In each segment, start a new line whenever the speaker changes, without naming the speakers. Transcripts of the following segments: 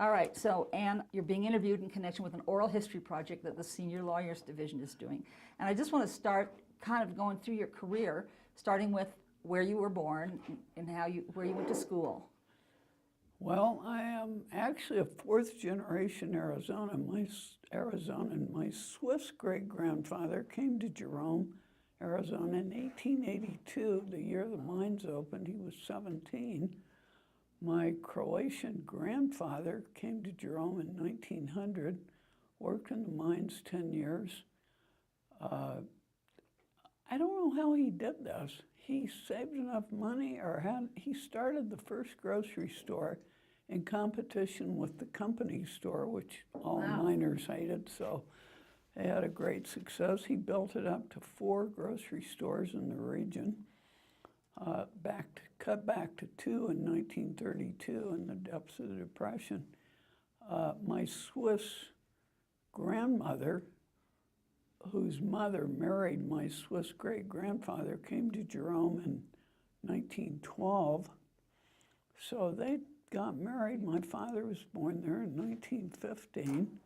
All right, so Anne, you're being interviewed in connection with an oral history project that the Senior Lawyers Division is doing. And I just want to start kind of going through your career, starting with where you were born and where you went to school.
Well, I am actually a fourth generation Arizonan. My Swiss great-grandfather came to Jerome, Arizona in 1882, the year the mines opened. He was 17. My Croatian grandfather came to Jerome in 1900, worked in the mines 10 years. I don't know how he did this. He saved enough money, or he started the first grocery store in competition with the company store, which all miners hated, so they had a great success. He built it up to 4 grocery stores in the region. Cut back to 2 in 1932 in the depths of the Depression. My Swiss grandmother, whose mother married my Swiss great-grandfather, came to Jerome in 1912. So they got married. My father was born there in 1915.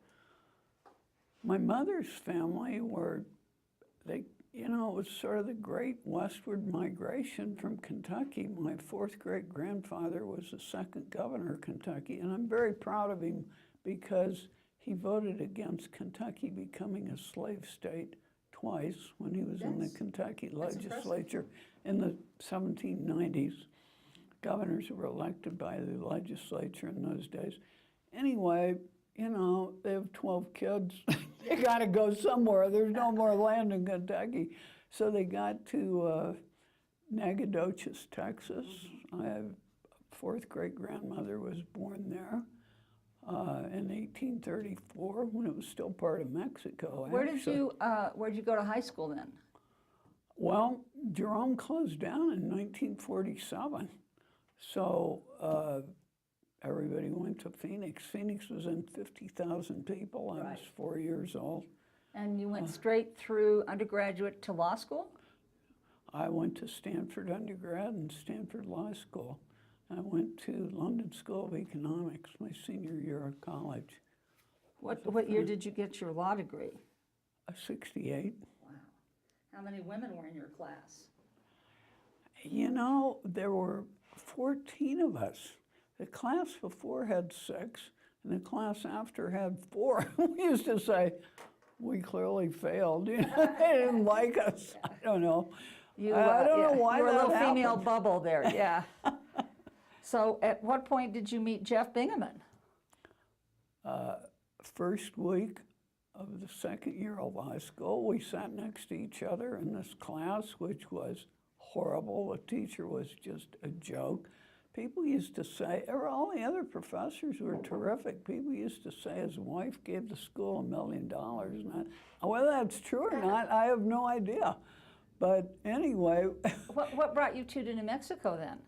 My mother's family it was sort of the great westward migration from Kentucky. My fourth great-grandfather was the second governor of Kentucky, and I'm very proud of him because he voted against Kentucky becoming a slave state twice when he was in the Kentucky legislature in the 1790s. Governors were elected by the legislature in those days. Anyway, they have 12 kids. They got to go somewhere. There's no more land in Kentucky. So they got to Nacogdoches, Texas. I have a fourth great-grandmother was born there in 1834 when it was still part of Mexico.
Where did you go to high school then?
Well, Jerome closed down in 1947. So everybody went to Phoenix. Phoenix was in 50,000 people. I was 4 years old. And
you went straight through undergraduate to law school?
I went to Stanford undergrad and Stanford Law School. I went to London School of Economics my senior year of college.
What year did you get your law degree?
68.
Wow. How many women were in your class?
There were 14 of us. The class before had 6, and the class after had 4. We used to say, we clearly failed. They didn't like us. I don't know. I don't know why
you were
that
a little
happened.
Female bubble there, yeah. So at what point did you meet Jeff Bingaman?
First week of the second year of law school, we sat next to each other in this class, which was horrible. The teacher was just a joke. People used to say, all the other professors were terrific. People used to say his wife gave the school $1 million. Whether that's true or not, I have no idea. But anyway.
What brought you two to New Mexico then?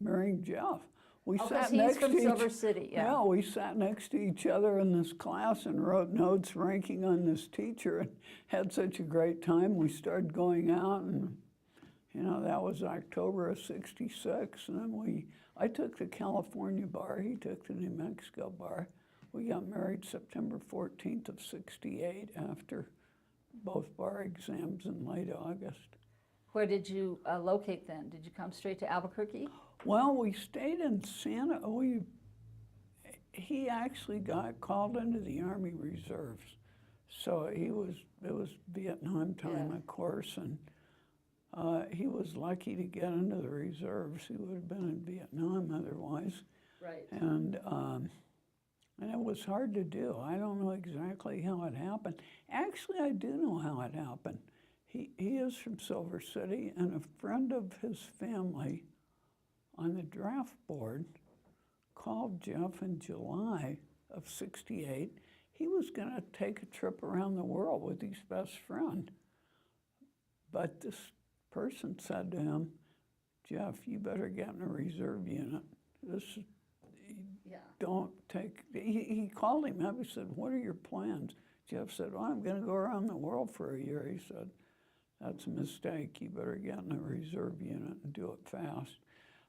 Marrying Jeff. We sat
he's
next
from
to
Silver City,
Yeah, we sat next to each other in this class and wrote notes ranking on this teacher and had such a great time. We started going out, and that was October of '66. And then I took the California bar, he took the New Mexico bar. We got married September 14th of '68 after both bar exams in late August.
Where did you locate then? Did you come straight to Albuquerque?
Well, we stayed in he actually got called into the Army Reserves. So it was Vietnam time, of course, and he was lucky to get into the reserves. He would have been in Vietnam otherwise.
Right.
And it was hard to do. I don't know exactly how it happened. Actually, I do know how it happened. He is from Silver City, and a friend of his family on the draft board called Jeff in July of '68. He was going to take a trip around the world with his best friend. But this person said to him, Jeff, you better get in a reserve unit. Don't take, he called him up, he said, what are your plans? Jeff said, well, I'm going to go around the world for a year. He said, that's a mistake. You better get in a reserve unit and do it fast.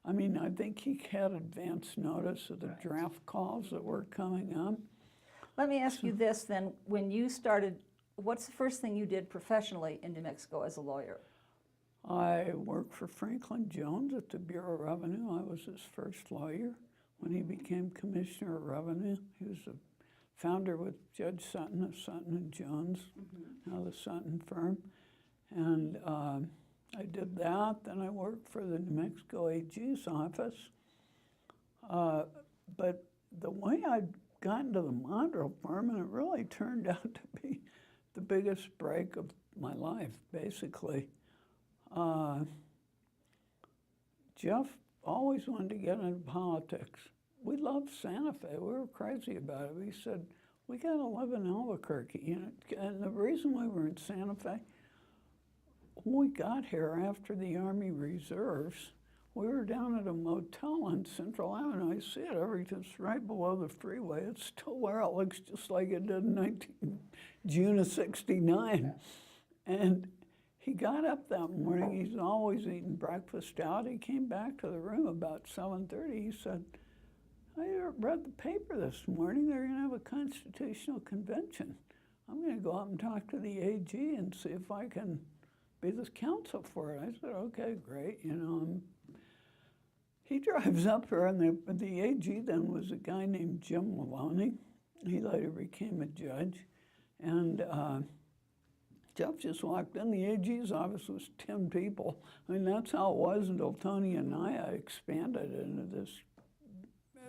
I mean, I think he had advance notice of the draft calls that were coming up.
Let me ask you this then. When you started, what's the first thing you did professionally in New Mexico as a lawyer?
I worked for Franklin Jones at the Bureau of Revenue. I was his first lawyer when he became Commissioner of Revenue. He was the founder with Judge Sutton of Sutton and Jones, now the Sutton firm. And I did that. Then I worked for the New Mexico AG's office. But the way I got into the Monroe firm, and it really turned out to be the biggest break of my life, basically. Jeff always wanted to get into politics. We loved Santa Fe. We were crazy about it. We said, we got to live in Albuquerque. You know? And the reason we were in Santa Fe, when we got here after the Army Reserves, we were down at a motel on Central Avenue. I see it it's right below the freeway. It's still where it looks just like it did in June of '69. And he got up that morning. He's always eating breakfast out. He came back to the room about 7:30. He said, I read the paper this morning. They're going to have a constitutional convention. I'm going to go out and talk to the AG and see if I can be the counsel for it. I said, okay, great. You know, he drives up here, and the AG then was a guy named Jim Maloney. He later became a judge. And Jeff just walked in. The AG's office was 10 people. I mean, that's how it was until Tony and I expanded into this.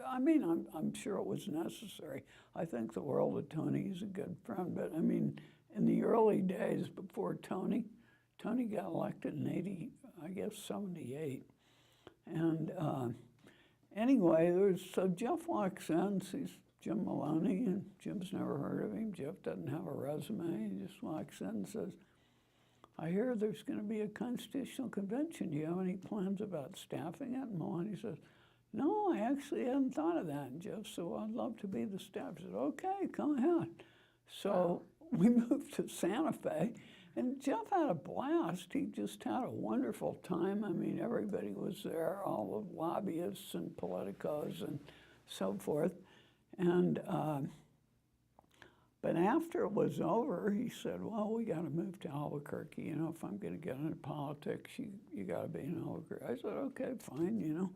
I mean, I'm sure it was necessary. I think the world of Tony. He's a good friend. But I mean, in the early days before Tony got elected in 78. And anyway, so Jeff walks in, sees Jim Maloney, and Jim's never heard of him. Jeff doesn't have a resume. He just walks in and says, I hear there's going to be a constitutional convention. Do you have any plans about staffing it? And Maloney says, no, I actually hadn't thought of that. And Jeff said, well, I'd love to be the staff. I said, okay, come ahead. So we moved to Santa Fe, and Jeff had a blast. He just had a wonderful time. I mean, everybody was there, all the lobbyists and politicos and so forth. And but after it was over, he said, well, we got to move to Albuquerque. You know, if I'm going to get into politics, you got to be in Albuquerque. I said, okay, fine, you know.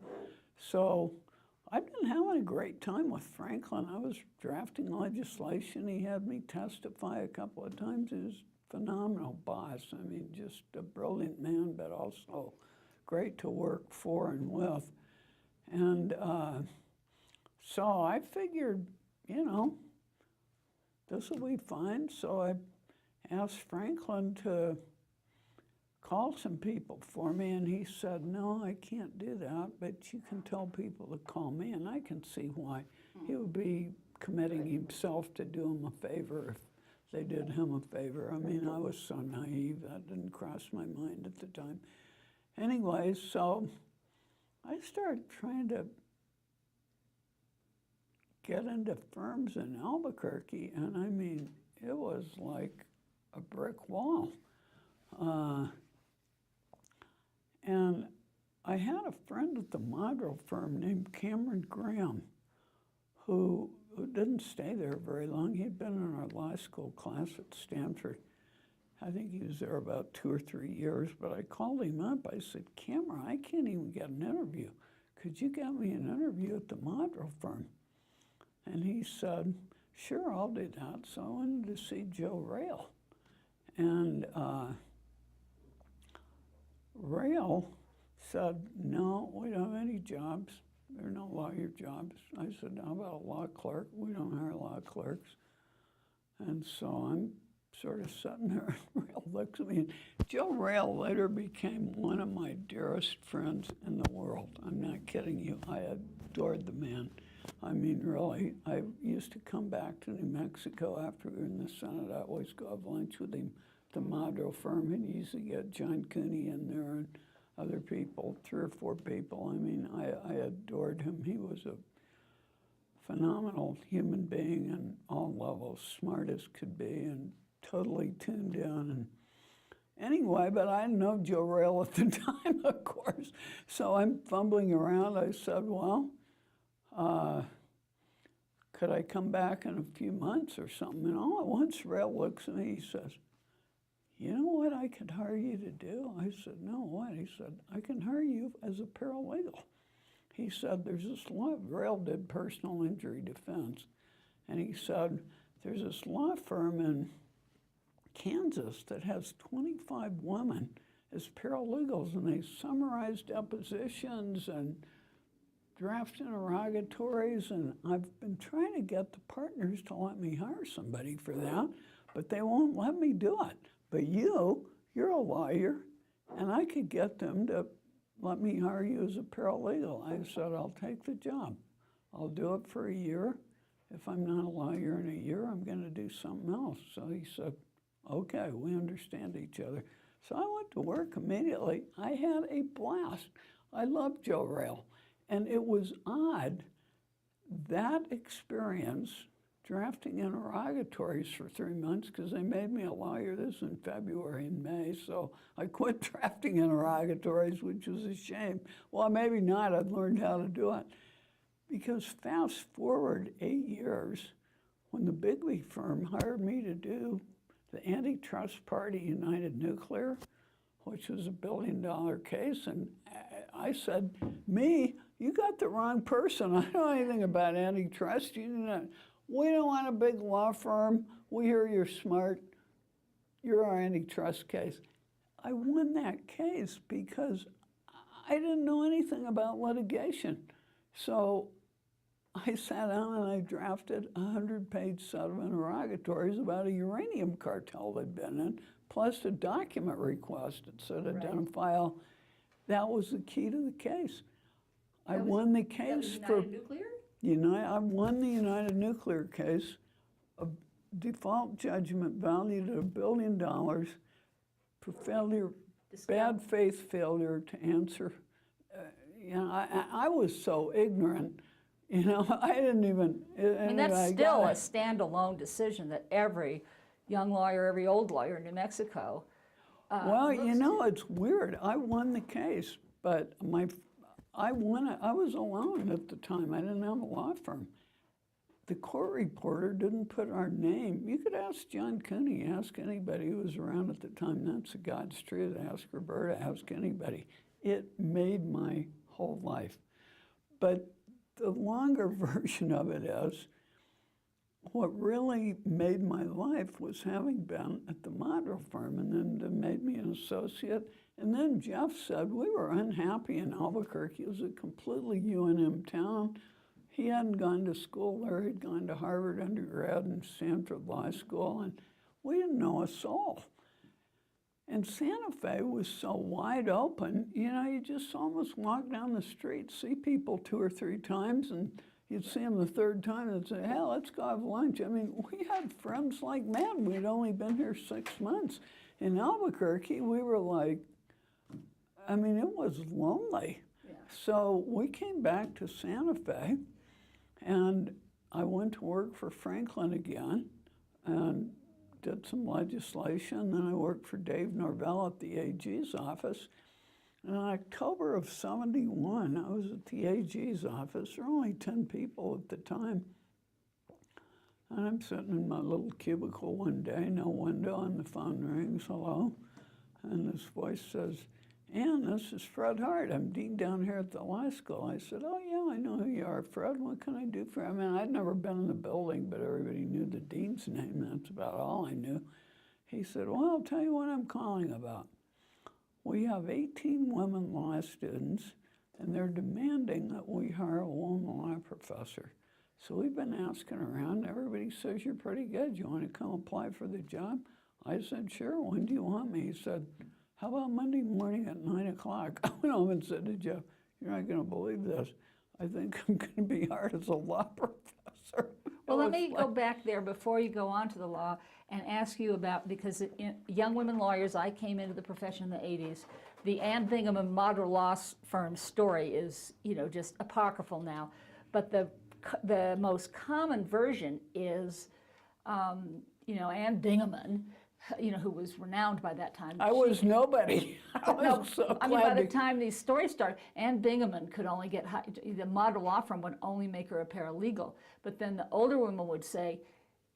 So I've been having a great time with Franklin. I was drafting legislation. He had me testify a couple of times. He was a phenomenal boss. I mean, just a brilliant man, but also great to work for and with. And so I figured, you know, this will be fine. So I asked Franklin to call some people for me, and he said, no, I can't do that, but you can tell people to call me, and I can see why. He would be committing himself to do them a favor if they did him a favor. I mean, I was so naive, that didn't cross my mind at the time. Anyway, so I started trying to get into firms in Albuquerque, and I mean, it was like a brick wall. And I had a friend at the Monroe firm named Cameron Graham, who didn't stay there very long. He'd been in our law school class at Stanford. I think he was there about 2 or 3 years, but I called him up. I said, Cameron, I can't even get an interview. Could you get me an interview at the Monroe firm? And he said, sure, I'll do that. So I went to see Joe Rail. And Rail said, no, we don't have any jobs. There are no lawyer jobs. I said, how about a law clerk? We don't hire law clerks. And so I'm sort of sitting there, and Rail looks at me. And Joe Rail later became one of my dearest friends in the world. I'm not kidding you. I adored the man. I mean, really, I used to come back to New Mexico after we were in the Senate. I always go have lunch with him at the Monroe firm, and he used to get John Cooney in there and other people, 3 or 4 people. I mean, I adored him. He was a phenomenal human being on all levels, smart as could be, and totally tuned in. And Anyway, but I didn't know Joe Rail at the time, of course. So I'm fumbling around. I said, well, could I come back in a few months or something? And all at once, Rail looks at me, he says, you know what I could hire you to do? I said, no, what? He said, I can hire you as a paralegal. He said, there's this law, Rail did personal injury defense. And he said, there's this law firm in Kansas that has 25 women as paralegals, and they summarize depositions and draft interrogatories, and I've been trying to get the partners to let me hire somebody for that, but they won't let me do it. But you're a lawyer, and I could get them to let me hire you as a paralegal. I said, I'll take the job. I'll do it for a year. If I'm not a lawyer in a year, I'm going to do something else. So he said, okay, we understand each other. So I went to work immediately. I had a blast. I loved Joe Rail. And it was odd, that experience, drafting interrogatories for 3 months, because they made me a lawyer this in February and May, so I quit drafting interrogatories, which was a shame. Well, maybe not, I'd learned how to do it. Because fast forward 8 years, when the Bigley firm hired me to do the antitrust party United Nuclear, which was a $1 billion case, and I said, me, you got the wrong person. I don't know anything about antitrust. We don't want a big law firm. We hear you're smart. You're our antitrust case. I won that case because I didn't know anything about litigation. So I sat down and I drafted a 100-page set of interrogatories about a uranium cartel they'd been in, plus a document request that said identify. That was the key to the case. I won the case for
Nuclear?
I won the United Nuclear case, a default judgment valued at $1 billion for failure, bad faith failure to answer. I was so ignorant. I didn't even.
I mean, that's still a standalone decision that every young lawyer, every old lawyer in New Mexico.
Well, it's weird. I won the case, but I won it. I was alone at the time. I didn't have a law firm. The court reporter didn't put our name. You could ask John Cooney, ask anybody who was around at the time. That's the God's truth. Ask Roberta, ask anybody. It made my whole life. But the longer version of it is, what really made my life was having been at the Monroe firm, and then they made me an associate. And then Jeff said, we were unhappy in Albuquerque. It was a completely UNM town. He hadn't gone to school there. He'd gone to Harvard undergrad and Stanford Law School, and we didn't know a soul. And Santa Fe was so wide open, you just almost walk down the street, see people 2 or 3 times, and you'd see them the 3rd time and say, hey, let's go have lunch. I mean, we had friends like mad. We'd only been here 6 months. In Albuquerque, we were like, it was lonely. Yeah. So we came back to Santa Fe, and I went to work for Franklin again, and did some legislation. Then I worked for Dave Norvell at the AG's office. In October of '71, I was at the AG's office. There were only 10 people at the time. And I'm sitting in my little cubicle one day, no window, and the phone rings, hello. And this voice says, Ann, this is Fred Hart. I'm dean down here at the law school. I said, oh yeah, I know who you are, Fred. What can I do for you? I'd never been in the building, but everybody knew the dean's name. That's about all I knew. He said, well, I'll tell you what I'm calling about. We have 18 women law students, and they're demanding that we hire a woman law professor. So we've been asking around. Everybody says you're pretty good. You want to come apply for the job? I said, sure. When do you want me? He said, how about Monday morning at 9 o'clock? I went home and said to Jeff, you're not going to believe this. I think I'm going to be hired as a law professor.
Well, let me go back there before you go on to the law and ask you about, because young women lawyers, I came into the profession in the 80s. The Ann Bingaman model law firm story is, just apocryphal now. But the most common version is, Ann Bingaman, you know, who was renowned by that time.
I was nobody. I was
No,
so
I mean, by
glad
the
to-
time these stories started, Anne Bingaman could only get the model law firm would only make her a paralegal. But then the older women would say,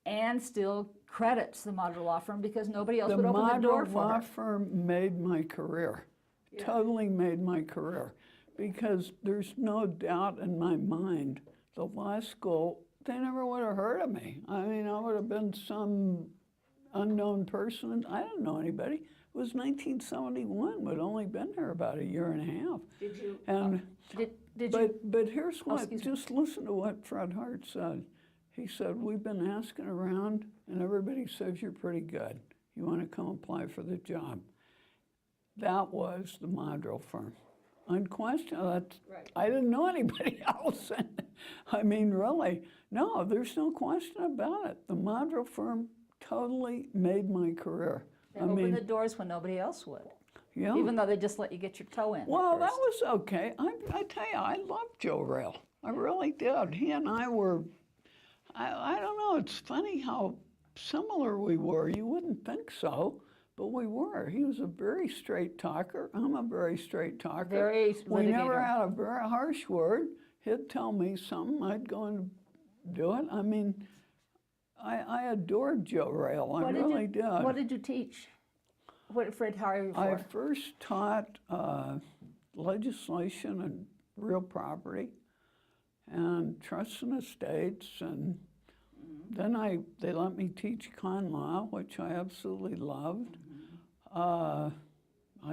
Anne still credits the model law firm because nobody else
the
would open the door
model
for
law
her.
firm made my career.
Yeah.
Totally made my career. Because there's no doubt in my mind, the law school, they never would have heard of me. I mean, I would have been some unknown person. I didn't know anybody. It was 1971. We'd only been here about a year and a half.
Did you?
And
Did you?
but here's what,
excuse me.
just listen to what Fred Hart said. He said, we've been asking around and everybody says you're pretty good. You want to come apply for the job. That was the Mondrill firm. Unquestioned.
Right.
I didn't know anybody else. I mean, really, no, there's no question about it. The Mondrill firm totally made my career.
They opened the doors when nobody else would.
Yeah.
Even though they just let you get your toe in.
Well,
at
that
first.
was okay. I tell you, I loved Joe Rail. I really did. He and I were, I don't know, it's funny how similar we were. You wouldn't think so, but we were. He was a very straight talker. I'm a very straight talker.
Very
We never
litigator.
had a very harsh word. He'd tell me something, I'd go and do it. I mean, I adored Joe Rail. I really did.
What did you teach? What did Fred hire you
I
for?
first taught legislation and real property and trusts and estates, and then they let me teach con law, which I absolutely loved. I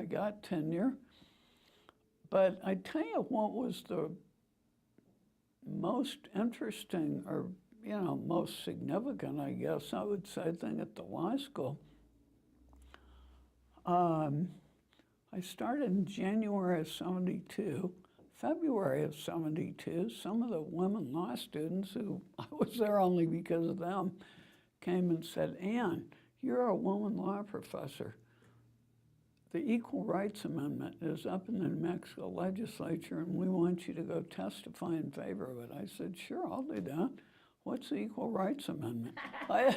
got tenure. But I tell you what was the most interesting, or most significant, I guess I would say, thing at the law school. I started in January of '72. February of '72, some of the women law students who I was there only because of them came and said, Anne, you're a woman law professor. The Equal Rights Amendment is up in the New Mexico legislature and we want you to go testify in favor of it. I said, sure, I'll do that. What's the Equal Rights Amendment? I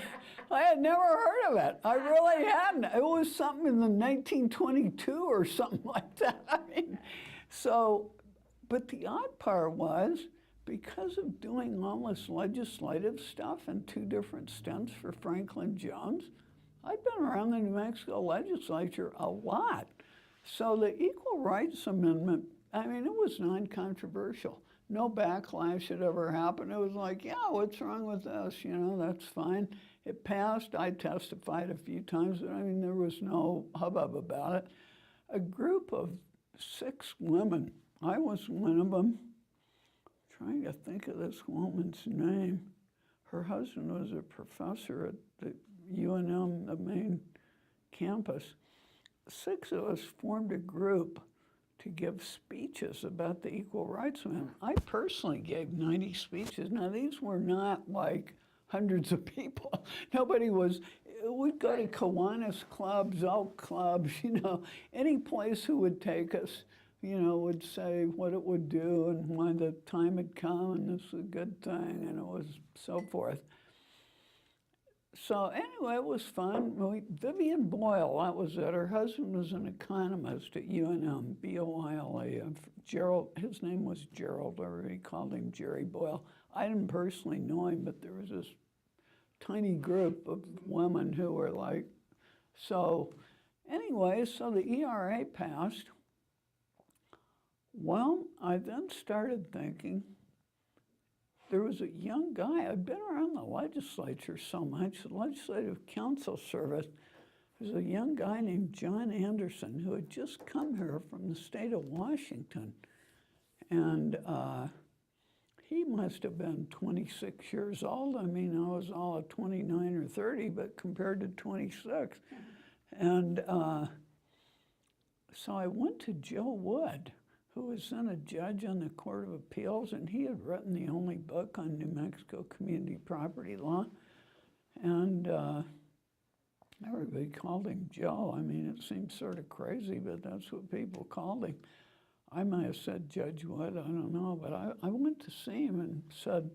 had never heard of it. I really hadn't. It was something in the 1922 or something like that. I mean, so, but the odd part was, because of doing all this legislative stuff in 2 different stints for Franklin Jones, I'd been around the New Mexico legislature a lot. So the Equal Rights Amendment, I mean, it was non-controversial. No backlash had ever happened. It was like, yeah, what's wrong with this? That's fine. It passed. I testified a few times, but I mean, there was no hubbub about it. A group of 6 women, I was one of them, trying to think of this woman's name. Her husband was a professor at the UNM, the main campus. 6 of us formed a group to give speeches about the Equal Rights Amendment. I personally gave 90 speeches. Now, these were not like hundreds of people. Nobody was, we'd go to Kiwanis clubs, Elk clubs, any place who would take us, would say what it would do and why the time had come and this was a good thing, and it was so forth. So anyway, it was fun. Vivian Boyle, that was it. Her husband was an economist at UNM, B-O-I-L-E. Gerald, his name was Gerald, or he called him Jerry Boyle. I didn't personally know him, but there was this tiny group of women who were like, so anyway, so the ERA passed. Well, I then started thinking, there was a young guy, I'd been around the legislature so much, the Legislative Council Service. There's a young guy named John Anderson who had just come here from the state of Washington. And he must have been 26 years old. I mean, I was all at 29 or 30, but compared to 26. And so I went to Joe Wood, who was then a judge on the Court of Appeals, and he had written the only book on New Mexico community property law. And everybody called him Joe. I mean, it seems sort of crazy, but that's what people called him. I might have said Judge Wood, I don't know, but I went to see him and said,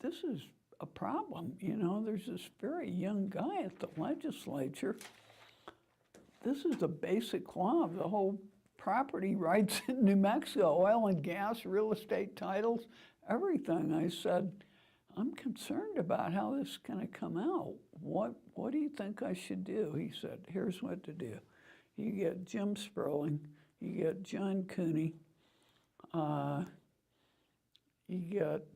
this is a problem. You know, there's this very young guy at the legislature. This is the basic law of the whole property rights in New Mexico, oil and gas, real estate titles, everything. I said, I'm concerned about how this is going to come out. What do you think I should do? He said, here's what to do. You get Jim Sperling, you get John Cooney, you get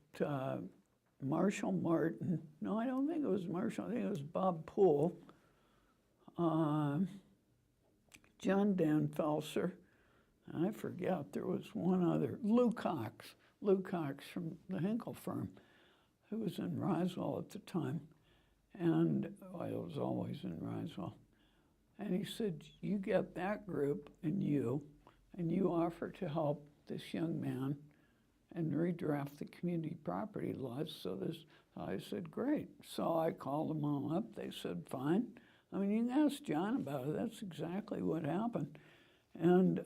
Marshall Martin. No, I don't think it was Marshall. I think it was Bob Poole. John Danfelser. I forget, there was one other. Lou Cox from the Hinkle firm, who was in Roswell at the time. And well, it was always in Roswell. And he said, you get that group and you offer to help this young man and redraft the community property laws. So I said, great. So I called them all up. They said, fine. I mean, you can ask John about it. That's exactly what happened. And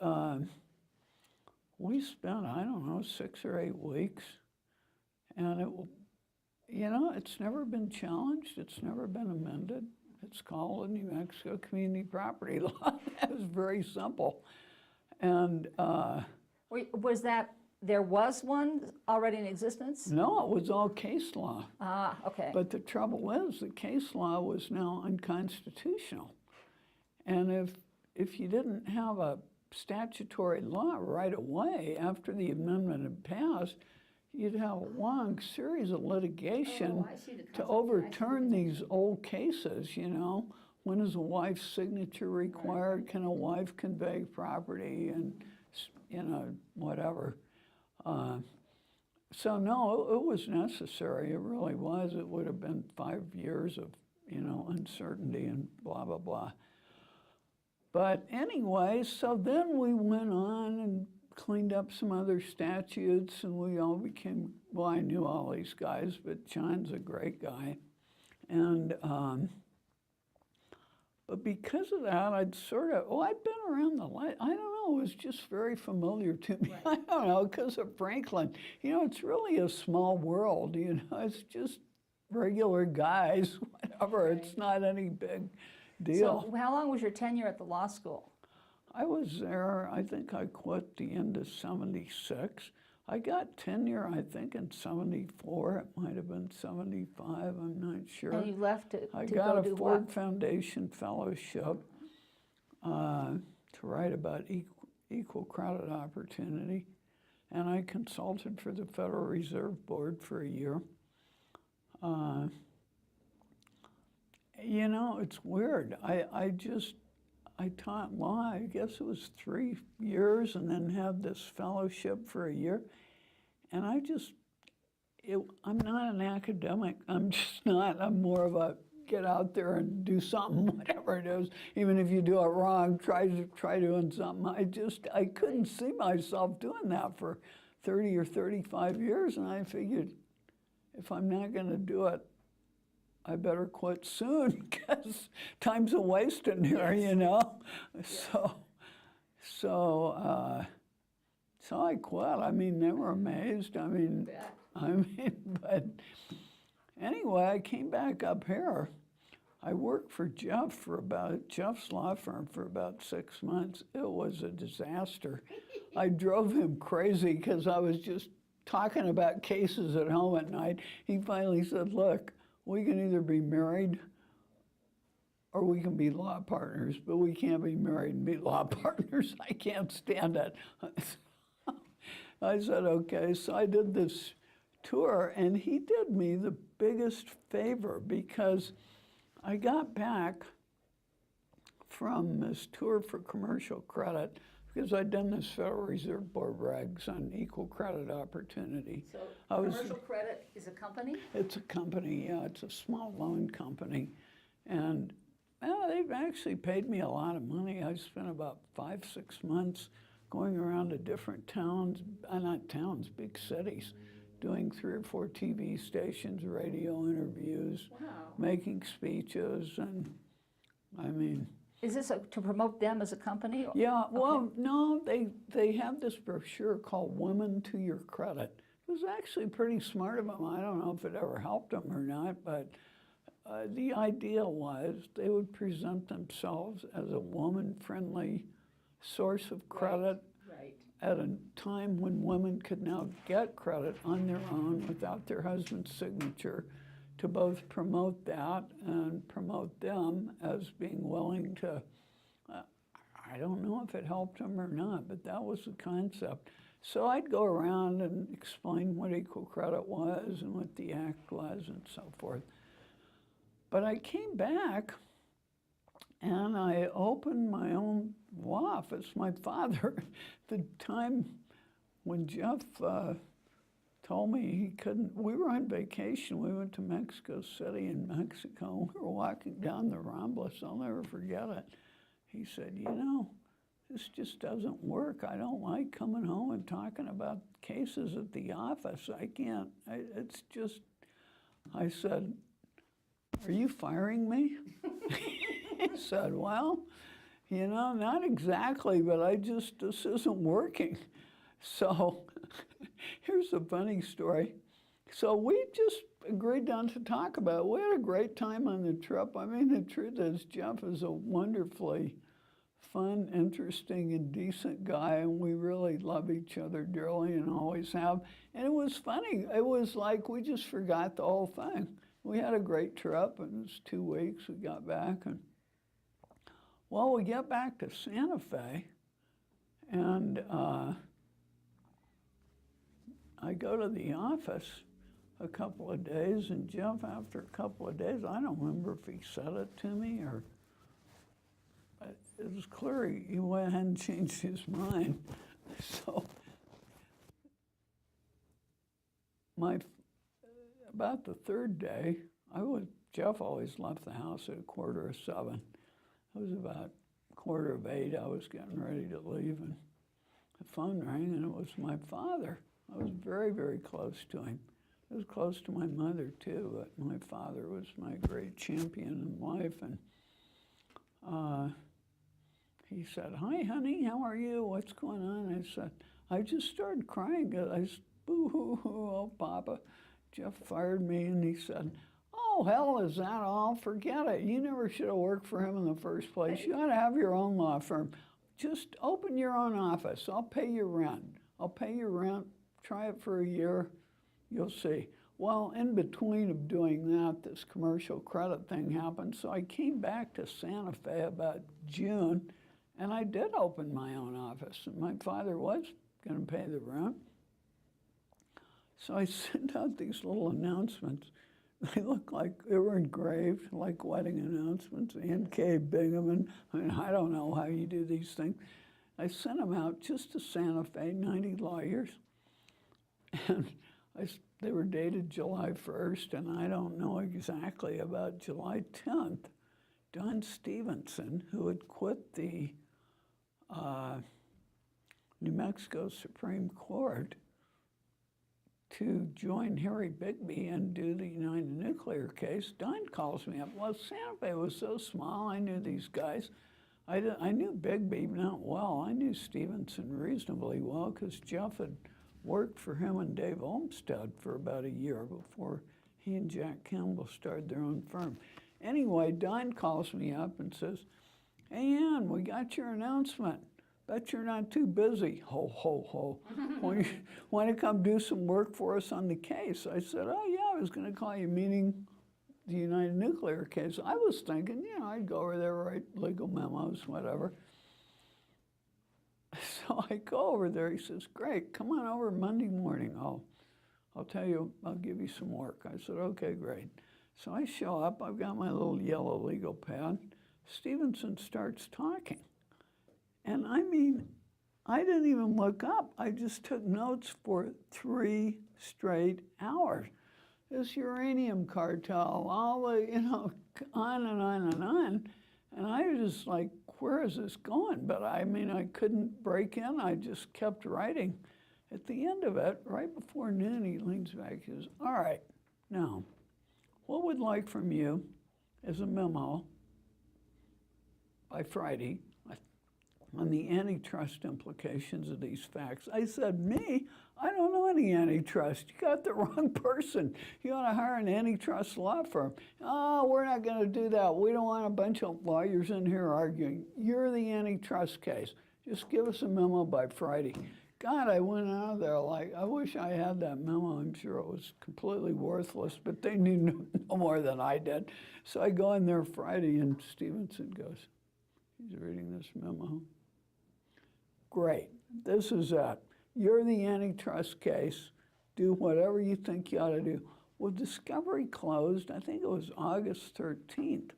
we spent, I don't know, 6 or 8 weeks. And it's never been challenged. It's never been amended. It's called the New Mexico Community Property Law. That was very simple. And
there was one already in existence?
no, it was all case law.
Ah, okay.
But the trouble is, the case law was now unconstitutional. And if you didn't have a statutory law right away after the amendment had passed, you'd have a long series of litigation to overturn these old cases, you know. When is a wife's signature required? Can a wife convey property? And, you know, whatever. So no, it was necessary. It really was. It would have been 5 years of, you know, uncertainty and blah, blah, blah. But anyway, so then we went on and cleaned up some other statutes, and we all became, well, I knew all these guys, but John's a great guy. And, but because of that, I'd been around I don't know, it was just very familiar to me. Right. I don't know, because of Franklin. You know, it's really a small world, you know, it's just regular guys, whatever. Right. It's not any big deal.
So how long was your tenure at the law school?
I was there, I think I quit the end of '76. I got tenure, I think, in '74. It might have been '75, I'm not sure.
And you left to
I got
go
a
do
Ford
what?
Foundation fellowship to write about equal credit opportunity. And I consulted for the Federal Reserve Board for a year. You know, it's weird. I taught law, I guess it was 3 years, and then had this fellowship for a year. And I'm not an academic. I'm just not. I'm more of a get out there and do something, whatever it is. Even if you do it wrong, try doing something. I couldn't see myself doing that for 30 or 35 years, and I figured if I'm not going to do it, I better quit soon, because time's a wasting here, yes. You know? Yes. So I quit. I mean, they were amazed. But anyway, I came back up here. I worked for Jeff's law firm for about 6 months. It was a disaster. I drove him crazy because I was just talking about cases at home at night. He finally said, look, we can either be married or we can be law partners, but we can't be married and be law partners. I can't stand it. I said, okay. So I did this tour, and he did me the biggest favor, because I got back from this tour for commercial credit, because I'd done this Federal Reserve Board regs on equal credit opportunity.
So commercial credit is a company?
It's a company, yeah. It's a small loan company. And they've actually paid me a lot of money. I spent about 5-6 months going around to different towns, not towns, big cities, doing 3 or 4 TV stations, radio interviews, wow. Making speeches, and I mean...
Is this to promote them as a company?
Yeah, well, okay. No, they have this brochure called Women to Your Credit. It was actually pretty smart of them. I don't know if it ever helped them or not, but the idea was they would present themselves as a woman-friendly source of credit
Right.
at a time when women could now get credit on their own without their husband's signature, to both promote that and promote them as being willing to, I don't know if it helped them or not, but that was the concept. So I'd go around and explain what equal credit was and what the act was and so forth. But I came back and I opened my own law office. My father, the time when Jeff told me he couldn't, we were on vacation. We went to Mexico City in Mexico. We were walking down the Ramblas. I'll never forget it. He said, you know, this just doesn't work. I don't like coming home and talking about cases at the office. I can't, it's just, I said, are you firing me? He said, well, you know, not exactly, but this isn't working. So here's a funny story. So we just agreed not to talk about it. We had a great time on the trip. I mean, the truth is, Jeff is a wonderfully fun, interesting, and decent guy, and we really love each other dearly and always have. And it was funny. It was like we just forgot the whole thing. We had a great trip, and it was 2 weeks. We got back, and well, we get back to Santa Fe, and I go to the office a couple of days, and Jeff, after a couple of days, I don't remember if he said it to me or it was clear he hadn't changed his mind. So about the third day, Jeff always left the house at 7:15. It was about 7:15. I was getting ready to leave, and the phone rang, and it was my father. I was very, very close to him. I was close to my mother, too, but my father was my great champion in life. And he said, hi, honey, how are you? What's going on? I said, I just started crying. I said, boo-hoo-hoo, oh, Papa. Jeff fired me, and he said, oh, hell, is that all? Forget it. You never should have worked for him in the first place. You ought to have your own law firm. Just open your own office. I'll pay your rent. I'll pay your rent. Try it for a year. You'll see. Well, in between of doing that, this commercial credit thing happened. So I came back to Santa Fe about June, and I did open my own office. And my father was going to pay the rent. So I sent out these little announcements. They look like they were engraved, like wedding announcements. N.K. Bingaman. I mean, I don't know how you do these things. I sent them out just to Santa Fe, 90 lawyers. And they were dated July 1st, and I don't know exactly, about July 10th, Don Stevenson, who had quit the New Mexico Supreme Court to join Harry Bigby and do the United Nuclear case, Don calls me up. Well, Santa Fe was so small, I knew these guys. I knew Bigby not well. I knew Stevenson reasonably well because Jeff had worked for him and Dave Olmsted for about a year before he and Jack Campbell started their own firm. Anyway, Don calls me up and says, hey, Ann, we got your announcement. Bet you're not too busy. Ho, ho, ho. Want to come do some work for us on the case? I said, oh, yeah, I was going to call you, meaning the United Nuclear case. I was thinking, you know, I'd go over there, write legal memos, whatever. So I go over there. He says, great, come on over Monday morning. I'll tell you, I'll give you some work. I said, okay, great. So I show up. I've got my little yellow legal pad. Stevenson starts talking. And I mean, I didn't even look up. I just took notes for 3 straight hours. This uranium cartel, all the, you know, on and on and on. And I was just like, where is this going? But I mean, I couldn't break in. I just kept writing. At the end of it, right before noon, he leans back and says, all right, now, what we'd like from you is a memo by Friday. on the antitrust implications of these facts. I said, me? I don't know any antitrust. You got the wrong person. You ought to hire an antitrust law firm. Oh, we're not going to do that. We don't want a bunch of lawyers in here arguing. You're the antitrust case. Just give us a memo by Friday. God, I went out of there like, I wish I had that memo. I'm sure it was completely worthless, but they knew no more than I did. So I go in there Friday, and Stevenson goes, he's reading this memo. Great, this is it. You're the antitrust case. Do whatever you think you ought to do. Well, discovery closed, I think it was August 13th.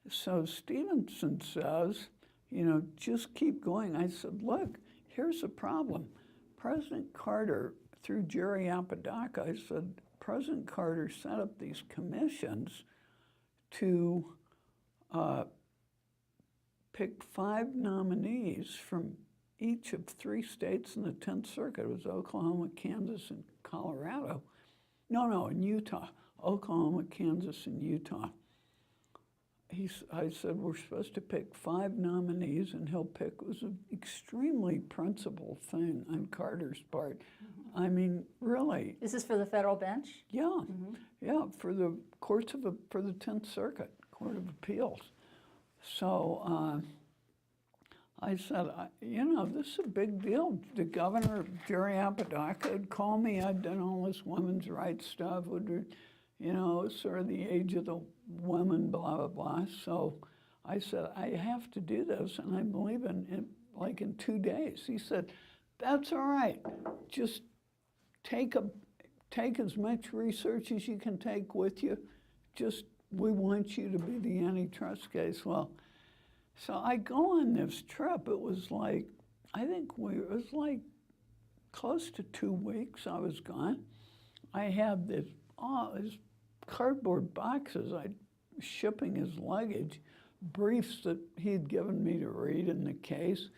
So Stevenson says, you know, just keep going. I said, look, here's the problem. President Carter, through Jerry Apodaca, I said, President Carter set up these commissions to pick 5 nominees from each of 3 states in the 10th Circuit. It was Oklahoma, Kansas, and Colorado. No, in Utah. Oklahoma, Kansas, and Utah. I said, we're supposed to pick 5 nominees, and he'll pick. It was an extremely principled thing on Carter's part. I mean, really.
Is this for the federal bench?
Yeah, yeah, for the for the 10th Circuit, Court of Appeals. So I said, you know, this is a big deal. The governor, Jerry Apodaca, would call me. I'd done all this women's rights stuff, you know, sort of the age of the women, blah, blah, blah. So I said, I have to do this, and I believe in like in 2 days. He said, that's all right. Just take as much research as you can take with you. Just, we want you to be the antitrust case. Well, so I go on this trip. It was like, it was like close to 2 weeks I was gone. I had this cardboard boxes. I was shipping his luggage, briefs that he'd given me to read in the case,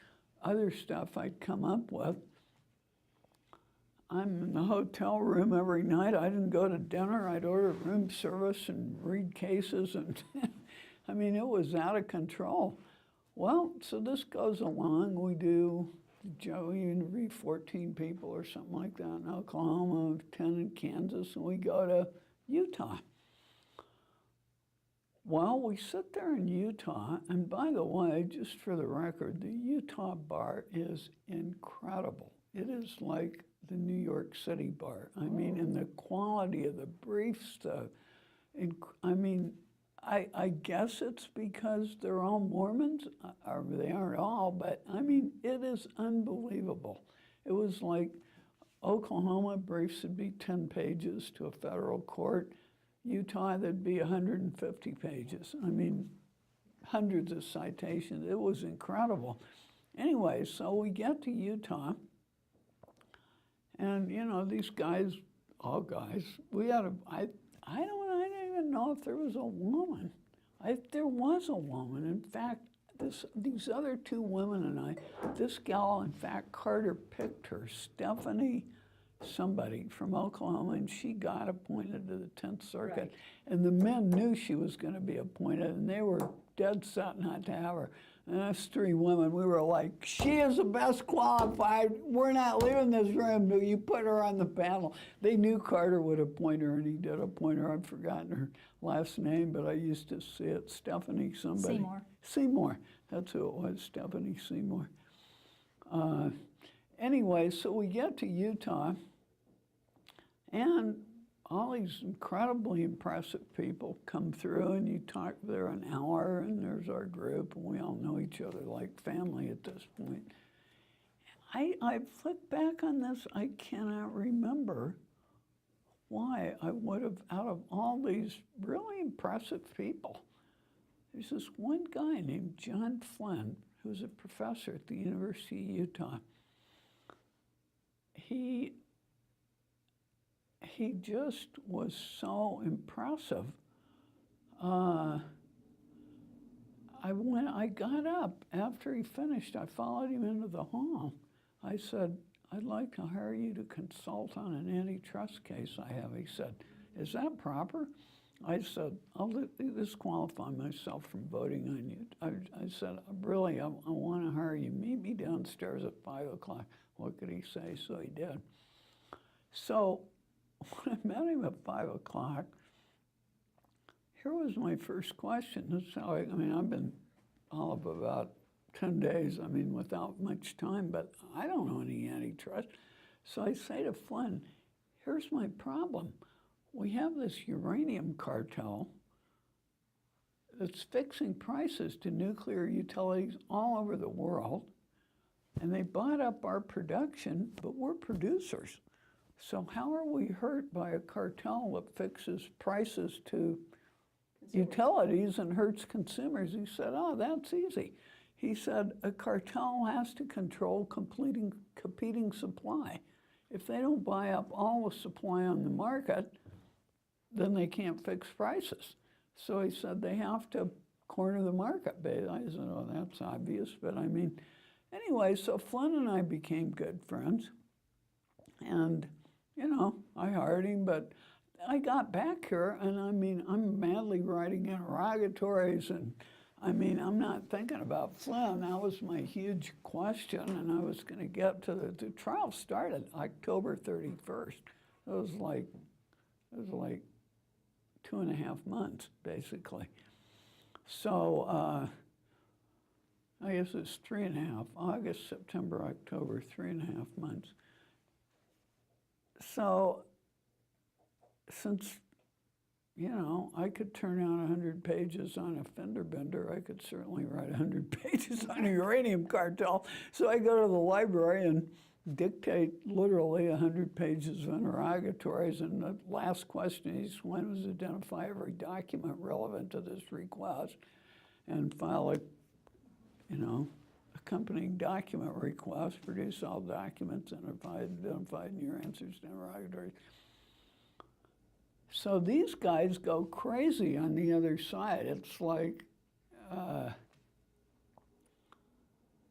other stuff I'd come up with. I'm in the hotel room every night. I didn't go to dinner. I'd order room service and read cases, and I mean, it was out of control. Well, so this goes along. We interview 14 people or something like that in Oklahoma, 10 in Kansas, and we go to Utah. Well, we sit there in Utah, and by the way, just for the record, the Utah bar is incredible. It is like the New York City bar. I mean, and the quality of the briefs, I guess it's because they're all Mormons, or they aren't all, but I mean, it is unbelievable. It was like Oklahoma briefs would be 10 pages to a federal court. Utah, there'd be 150 pages. I mean, hundreds of citations. It was incredible. Anyway, so we get to Utah, and you know, these guys, all guys, I didn't even know if there was a woman. There was a woman. In fact, these other 2 women and I, this gal, in fact, Carter picked her, Stephanie somebody from Oklahoma, and she got appointed to the 10th Circuit. Right. And the men knew she was going to be appointed, and they were dead set not to have her. And us 3 women, we were like, she is the best qualified. We're not leaving this room till you put her on the panel. They knew Carter would appoint her, and he did appoint her. I've forgotten her last name, but I used to see it, Stephanie somebody. Seymour. That's who it was, Stephanie Seymour. Anyway, so we get to Utah, and all these incredibly impressive people come through, and you talk there an hour, and there's our group, and we all know each other like family at this point. I flick back on this, I cannot remember why I would have, out of all these really impressive people, there's this one guy named John Flynn, who's a professor at the University of Utah. He just was so impressive. I got up after he finished. I followed him into the hall. I said, I'd like to hire you to consult on an antitrust case I have. He said, is that proper? I said, I'll disqualify myself from voting on you. I said, really, I want to hire you. Meet me downstairs at 5 o'clock. What could he say? So he did. So when I met him at 5 o'clock, here was my first question. This is how I mean, I've been all of about 10 days, I mean, without much time, but I don't know any antitrust. So I say to Flynn, here's my problem. We have this uranium cartel that's fixing prices to nuclear utilities all over the world, and they bought up our production, but we're producers. So how are we hurt by a cartel that fixes prices to utilities and hurts consumers? He said, oh, that's easy. He said, a cartel has to control competing supply. If they don't buy up all the supply on the market, then they can't fix prices. So he said they have to corner the market. I said, oh, that's obvious, but I mean, anyway, so Flynn and I became good friends. And, you know, I hired him, but I got back here, and I mean, I'm madly writing interrogatories, and I mean, I'm not thinking about Flynn. That was my huge question, and I was going to get to the trial started October 31st. It was like 2.5 months, basically. So I guess it's 3.5, August, September, October, 3.5 months. So since, you know, I could turn out 100 pages on a fender bender, I could certainly write 100 pages on a uranium cartel. So I go to the library and dictate literally 100 pages of interrogatories, and the last question is, when was identify every document relevant to this request, and file a, you know, accompanying document request, produce all documents identified in your answers to interrogatories. So these guys go crazy on the other side. It's like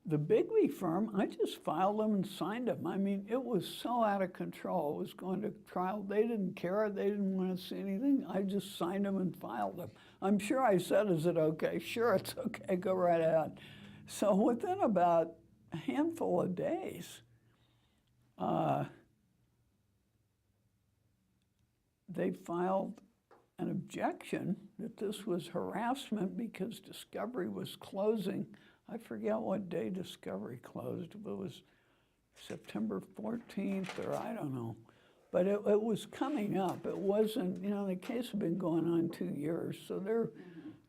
the Bigby firm, I just filed them and signed them. I mean, it was so out of control. It was going to trial. They didn't care. They didn't want to see anything. I just signed them and filed them. I'm sure I said, is it okay? Sure, it's okay. Go right ahead. So within about a handful of days, they filed an objection that this was harassment because discovery was closing. I forget what day discovery closed, but it was September 14th, or I don't know. But it was coming up. It wasn't, you know, the case had been going on 2 years, so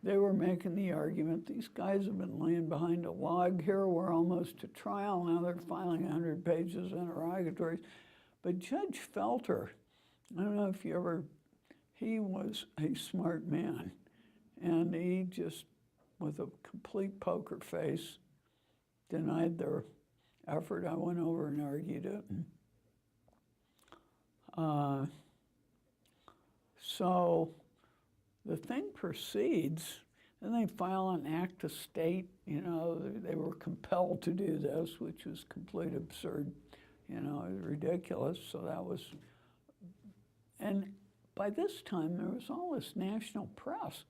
they were making the argument, these guys have been laying behind a log here, we're almost to trial, now they're filing 100 pages of interrogatories. But Judge Felter, I don't know if you ever, he was a smart man, and he just, with a complete poker face, denied their effort. I went over and argued it. So the thing proceeds, and they file an act of state. You know, they were compelled to do this, which was complete absurd. You know, it was ridiculous. So that was, and by this time there was all this national press.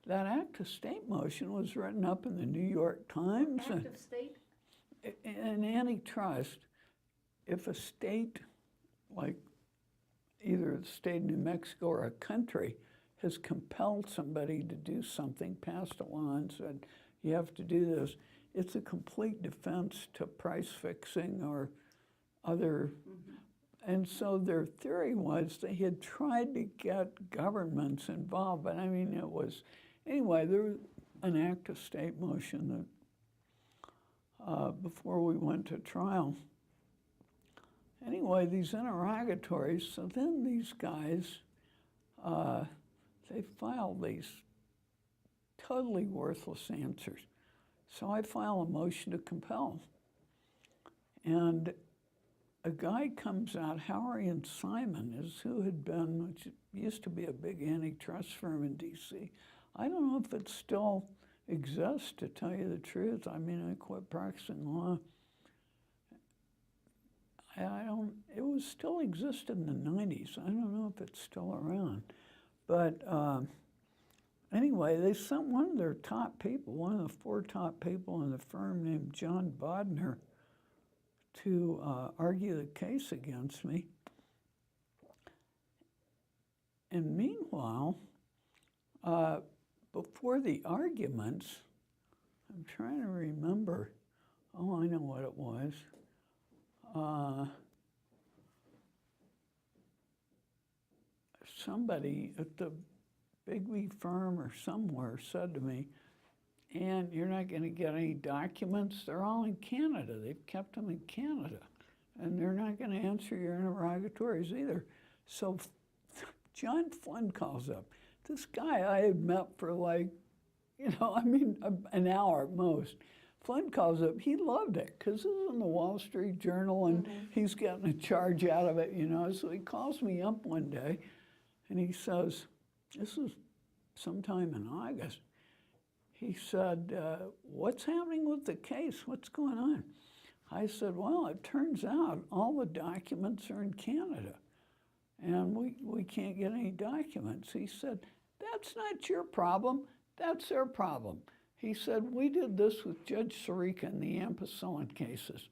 That act of state motion was written up in the New York Times.
Act of state?
In antitrust, if a state, like either the state of New Mexico or a country, has compelled somebody to do something, passed a law and said, you have to do this, it's a complete defense to price fixing or other. And so their theory was they had tried to get governments involved, but I mean, it was, anyway, there was an act of state motion that before we went to trial. Anyway, these interrogatories, so then these guys, they filed these totally worthless answers. So I filed a motion to compel. And a guy comes out, Howery and Simon is who had been, which used to be a big antitrust firm in DC. I don't know if it still exists, to tell you the truth. I mean, I quit practicing law. It was still existed in the 90s. I don't know if it's still around. But anyway, they sent one of their top people, one of the 4 top people in the firm named John Bodner, to argue the case against me. And meanwhile, before the arguments, I'm trying to remember. Oh, I know what it was. Somebody at the Bigby firm or somewhere said to me, "And you're not going to get any documents. They're all in Canada. They've kept them in Canada. And they're not going to answer your interrogatories either." So John Flynn calls up. This guy I had met for like, an hour at most. Flynn calls up. He loved it because this is in the Wall Street Journal and he's getting a charge out of it, So he calls me up one day and he says, this is sometime in August. He said, "What's happening with the case? What's going on?" I said, "Well, it turns out all the documents are in Canada and we can't get any documents." He said, "That's not your problem. That's their problem." He said, "We did this with Judge Sirica in the ampicillin cases."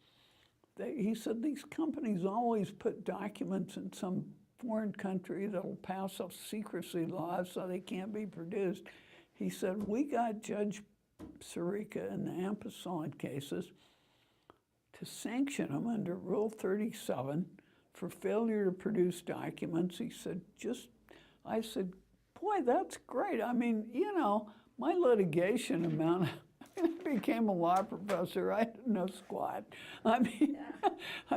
He said, "These companies always put documents in some foreign country that'll pass a secrecy law so they can't be produced." He said, "We got Judge Sirica in the ampicillin cases to sanction him under Rule 37 for failure to produce documents." He said, I said, "Boy, that's great. I mean, my litigation amount," I became a law professor. I didn't know squat.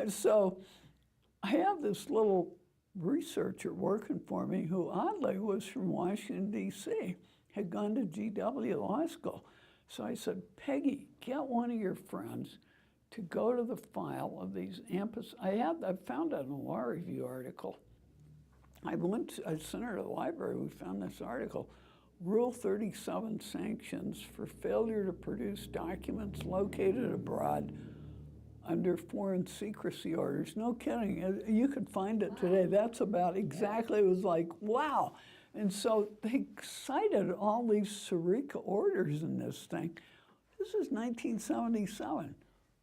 So I have this little researcher working for me who oddly was from Washington, D.C., had gone to GW Law School. So I said, "Peggy, get one of your friends to go to the file of these I found it in a law review article. I sent her to the library, we found this article, Rule 37 sanctions for failure to produce documents located abroad under foreign secrecy orders." No kidding, you could find it today. That's about exactly, it was like, wow. And so they cited all these Sirica orders in this thing. This is 1977.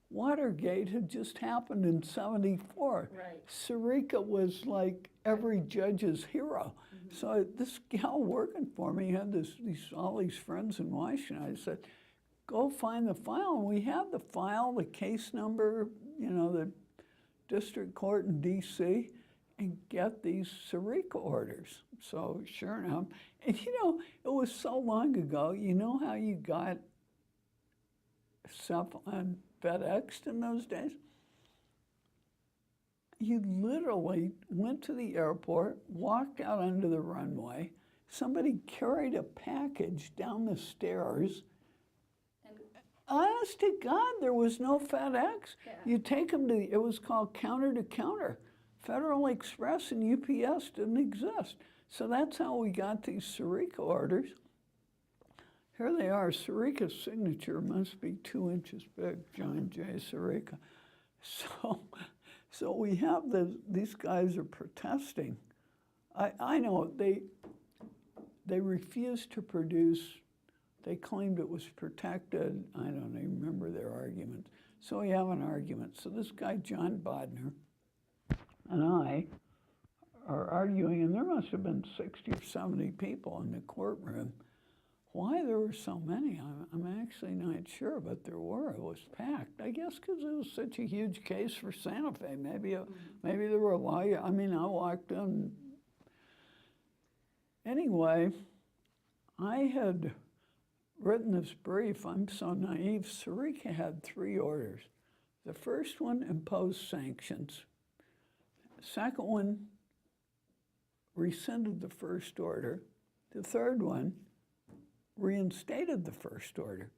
Watergate had just happened in 74.
Right.
Sirica was like every judge's hero. So this gal working for me had all these friends in Washington. I said, "Go find the file." And we had the file, the case number, the district court in D.C., and get these Sirica orders. So sure enough, and it was so long ago, how you got stuff on FedEx in those days? You literally went to the airport, walked out onto the runway, somebody carried a package down the stairs. Honest to God, there was no FedEx.
Yeah.
You take them it was called counter to counter. Federal Express and UPS didn't exist. So that's how we got these Sirica orders. Here they are. Sirica's signature must be 2 inches big, John J. Sirica. So we have these guys are protesting. I know they refused to produce. They claimed it was protected. I don't even remember their arguments. So we have an argument. So this guy, John Bodner, and I are arguing, and there must have been 60 or 70 people in the courtroom. Why there were so many, I'm actually not sure, but there were. It was packed. I guess because it was such a huge case for Santa Fe. Maybe there were a lot. I walked in. Anyway, I had written this brief. I'm so naive. Sirica had 3 orders. The first one imposed sanctions. The second one rescinded the first order. The third one reinstated the first order.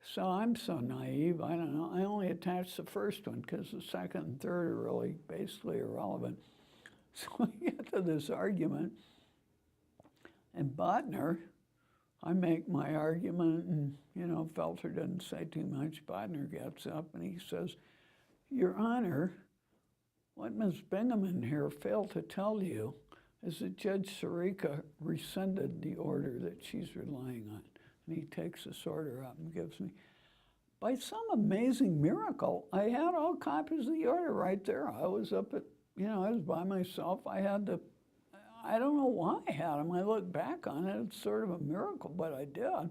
So I'm so naive, I don't know. I only attached the first one because the second and third are really basically irrelevant. So we get to this argument, and Bodner, I make my argument, and Felter didn't say too much. Bodner gets up and he says, "Your Honor, what Ms. Bingaman here failed to tell you is that Judge Sirica rescinded the order that she's relying on. And he takes this order up and gives me, by some amazing miracle, I had all copies of the order right there. I was up at, I was by myself. I don't know why I had them. I look back on it, it's sort of a miracle, but I did.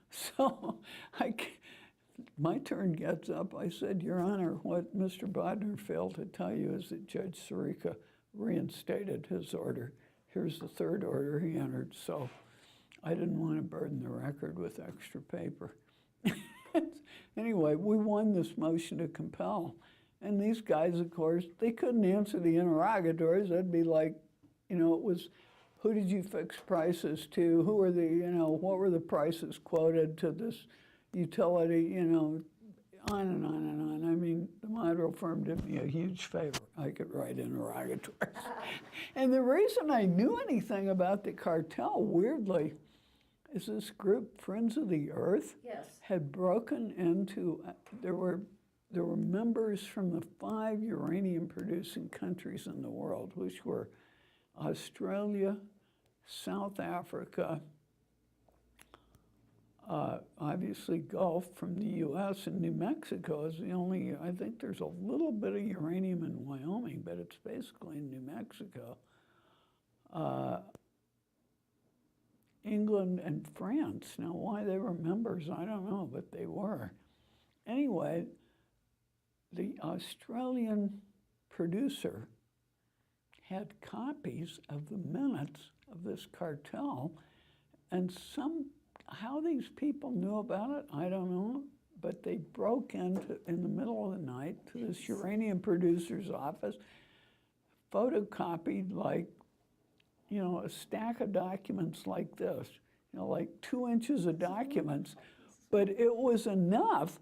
So my turn gets up. I said, Your Honor, what Mr. Bodner failed to tell you is that Judge Sirica reinstated his order. Here's the third order he entered. So I didn't want to burden the record with extra paper. Anyway, we won this motion to compel. And these guys, of course, they couldn't answer the interrogatories. That'd be like, it was, who did you fix prices to? Who were what were the prices quoted to this utility, on and on and on. I mean, the Monroe firm did me a huge favor. I could write interrogatories. And the reason I knew anything about the cartel, weirdly, is this group, Friends of the Earth,
Yes.
had broken into, there were members from the 5 uranium-producing countries in the world, which were Australia, South Africa, obviously Gulf from the U.S., and New Mexico is the only, I think there's a little bit of uranium in Wyoming, but it's basically in New Mexico. England and France. Now, why they were members, I don't know, but they were. Anyway, the Australian producer had copies of the minutes of this cartel, and how these people knew about it, I don't know, but they broke in the middle of the night to this uranium producer's office, photocopied like, a stack of documents like this, like 2 inches of documents, but it was enough.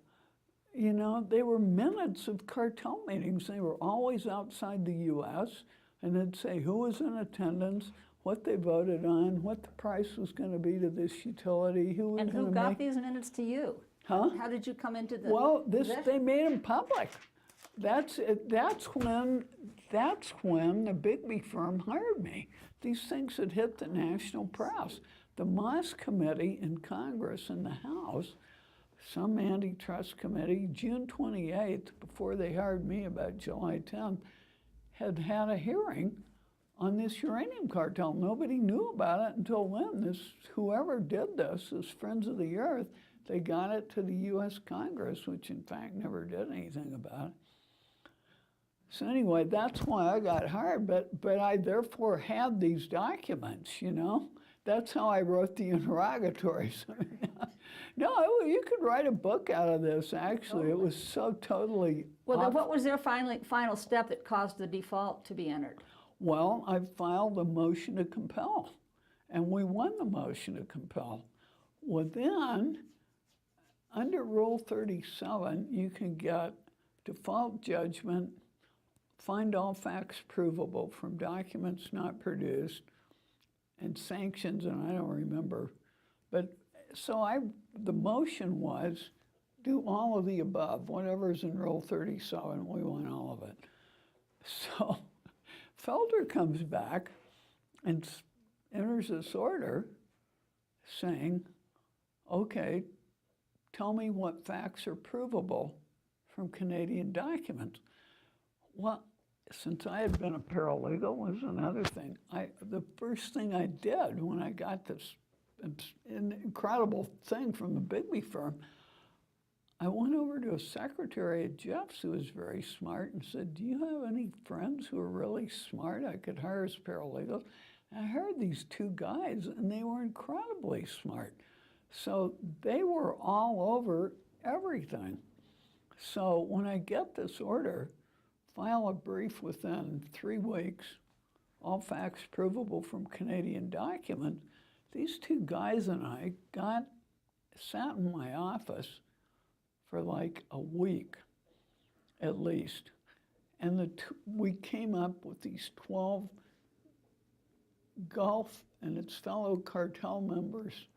They were minutes of cartel meetings. They were always outside the U.S., and they'd say who was in attendance, what they voted on, what the price was going to be to this utility, who was going to
And who got these minutes to you?
Huh?
How did you come into the
Well,
possession?
they made them public. That's when the Bigby firm hired me. These things had hit the national press. The Moss Committee in Congress and the House, some antitrust committee, June 28th, before they hired me about July 10th, had a hearing on this uranium cartel. Nobody knew about it until then. Whoever did this Friends of the Earth, they got it to the U.S. Congress, which in fact never did anything about it. So anyway, that's why I got hired, but I therefore had these documents, That's how I wrote the interrogatories. No, you could write a book out of this, actually. It was so totally
Well, then what was their final step that caused the default to be entered?
Well, I filed a motion to compel, and we won the motion to compel. Well, then, under Rule 37, you can get default judgment, find all facts provable from documents not produced, and sanctions, and I don't remember. But so the motion was do all of the above, whatever's in Rule 37, we won all of it. So Felder comes back and enters this order saying, okay, tell me what facts are provable from Canadian documents. Well, since I had been a paralegal, was another thing. The first thing I did when I got this incredible thing from the Bigby firm, I went over to a secretary at Jeff's who was very smart and said, do you have any friends who are really smart I could hire as paralegals? And I heard these 2 guys, and they were incredibly smart. So they were all over everything. So when I get this order, file a brief within 3 weeks, all facts provable from Canadian documents, these 2 guys and I sat in my office for like a week at least. And we came up with these 12 Gulf and its fellow cartel members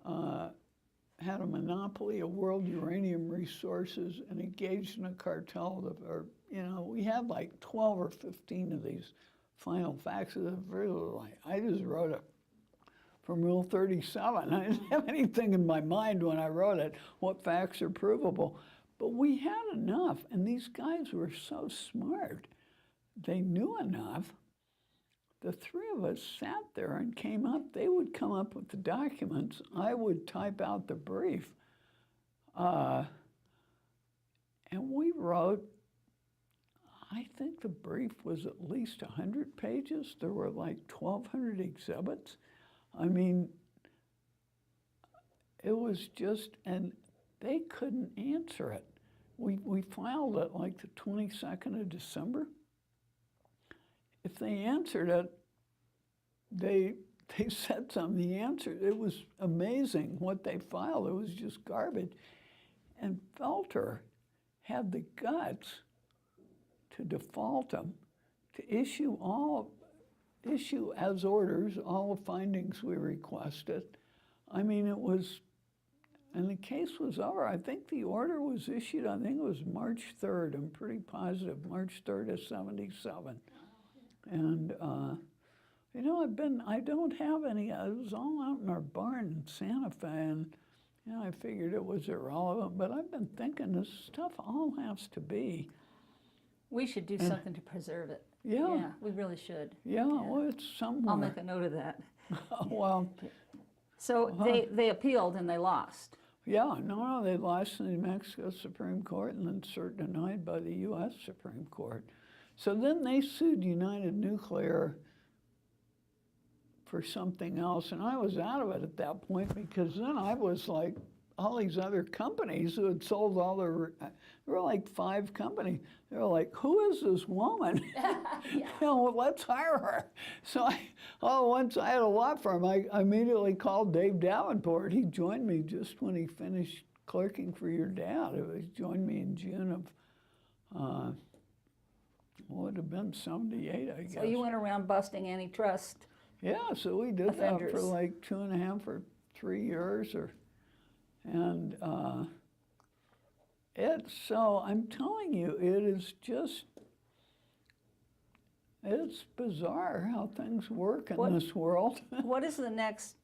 had a monopoly of world uranium resources and engaged in a cartel that are, we had like 12 or 15 of these final facts of the really, I just wrote it from Rule 37. I didn't have anything in my mind when I wrote it, what facts are provable. But we had enough, and these guys were so smart. They knew enough. The three of us sat there and came up. They would come up with the documents. I would type out the brief. And we wrote, I think the brief was at least 100 pages. There were like 1,200 exhibits. I mean, it was just, and they couldn't answer it. We filed it like the 22nd of December. If they answered it, they said something. The answer, it was amazing what they filed. It was just garbage. And Felter had the guts to default them, to issue as orders all the findings we requested. I mean, it was, and the case was over. I think the order was issued, I think it was March 3rd. I'm pretty positive, March 3rd of 77. And, you know, I don't have any, it was all out in our barn in Santa Fe, and, you know, I figured it was irrelevant, but I've been thinking this stuff all has to be.
We should do something to preserve it.
Yeah.
Yeah, we really should.
Yeah, well, it's somewhere.
I'll make a note of that.
Well.
So they appealed and they lost.
Yeah, no, they lost in the New Mexico Supreme Court and then cert denied by the U.S. Supreme Court. So then they sued United Nuclear for something else, and I was out of it at that point because then I was like all these other companies who had sold all their, there were like 5 companies. They were like, who is this woman?
Yeah.
You know, well, let's hire her. So once I had a law firm, I immediately called Dave Davenport. He joined me just when he finished clerking for your dad. He joined me in June of, what would have been 78, I guess.
So you went around busting antitrust.
Yeah, so we did
offenders.
that for like 2.5 or 3 years, and so I'm telling you, it is just, it's bizarre how things work in this world.
What is the next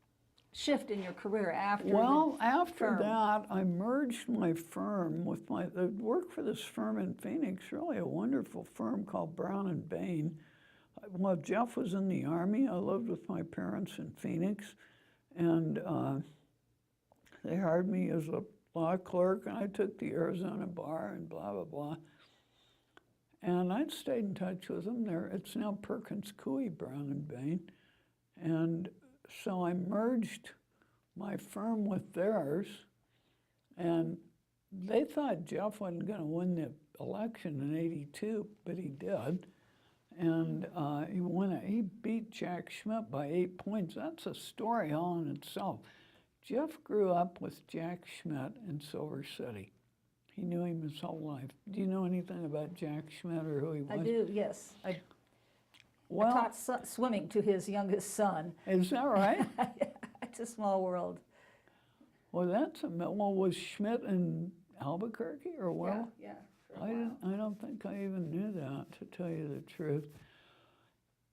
shift in your career after
after that, I merged my firm with I worked for this firm in Phoenix, really a wonderful firm called Brown and Bain. Well, Jeff was in the Army. I lived with my parents in Phoenix, and they hired me as a law clerk, and I took the Arizona bar and blah, blah, blah. And I'd stayed in touch with them. It's now Perkins Coie, Brown and Bain. And so I merged my firm with theirs, and they thought Jeff wasn't going to win the election in '82, but he did. And he beat Jack Schmidt by 8 points. That's a story all in itself. Jeff grew up with Jack Schmidt in Silver City. He knew him his whole life. Do you know anything about Jack Schmidt or who he was?
I do, yes. I taught swimming to his youngest son.
Is that right?
It's a small world.
Well, was Schmidt in Albuquerque or where?
Yeah.
I don't think I even knew that, to tell you the truth.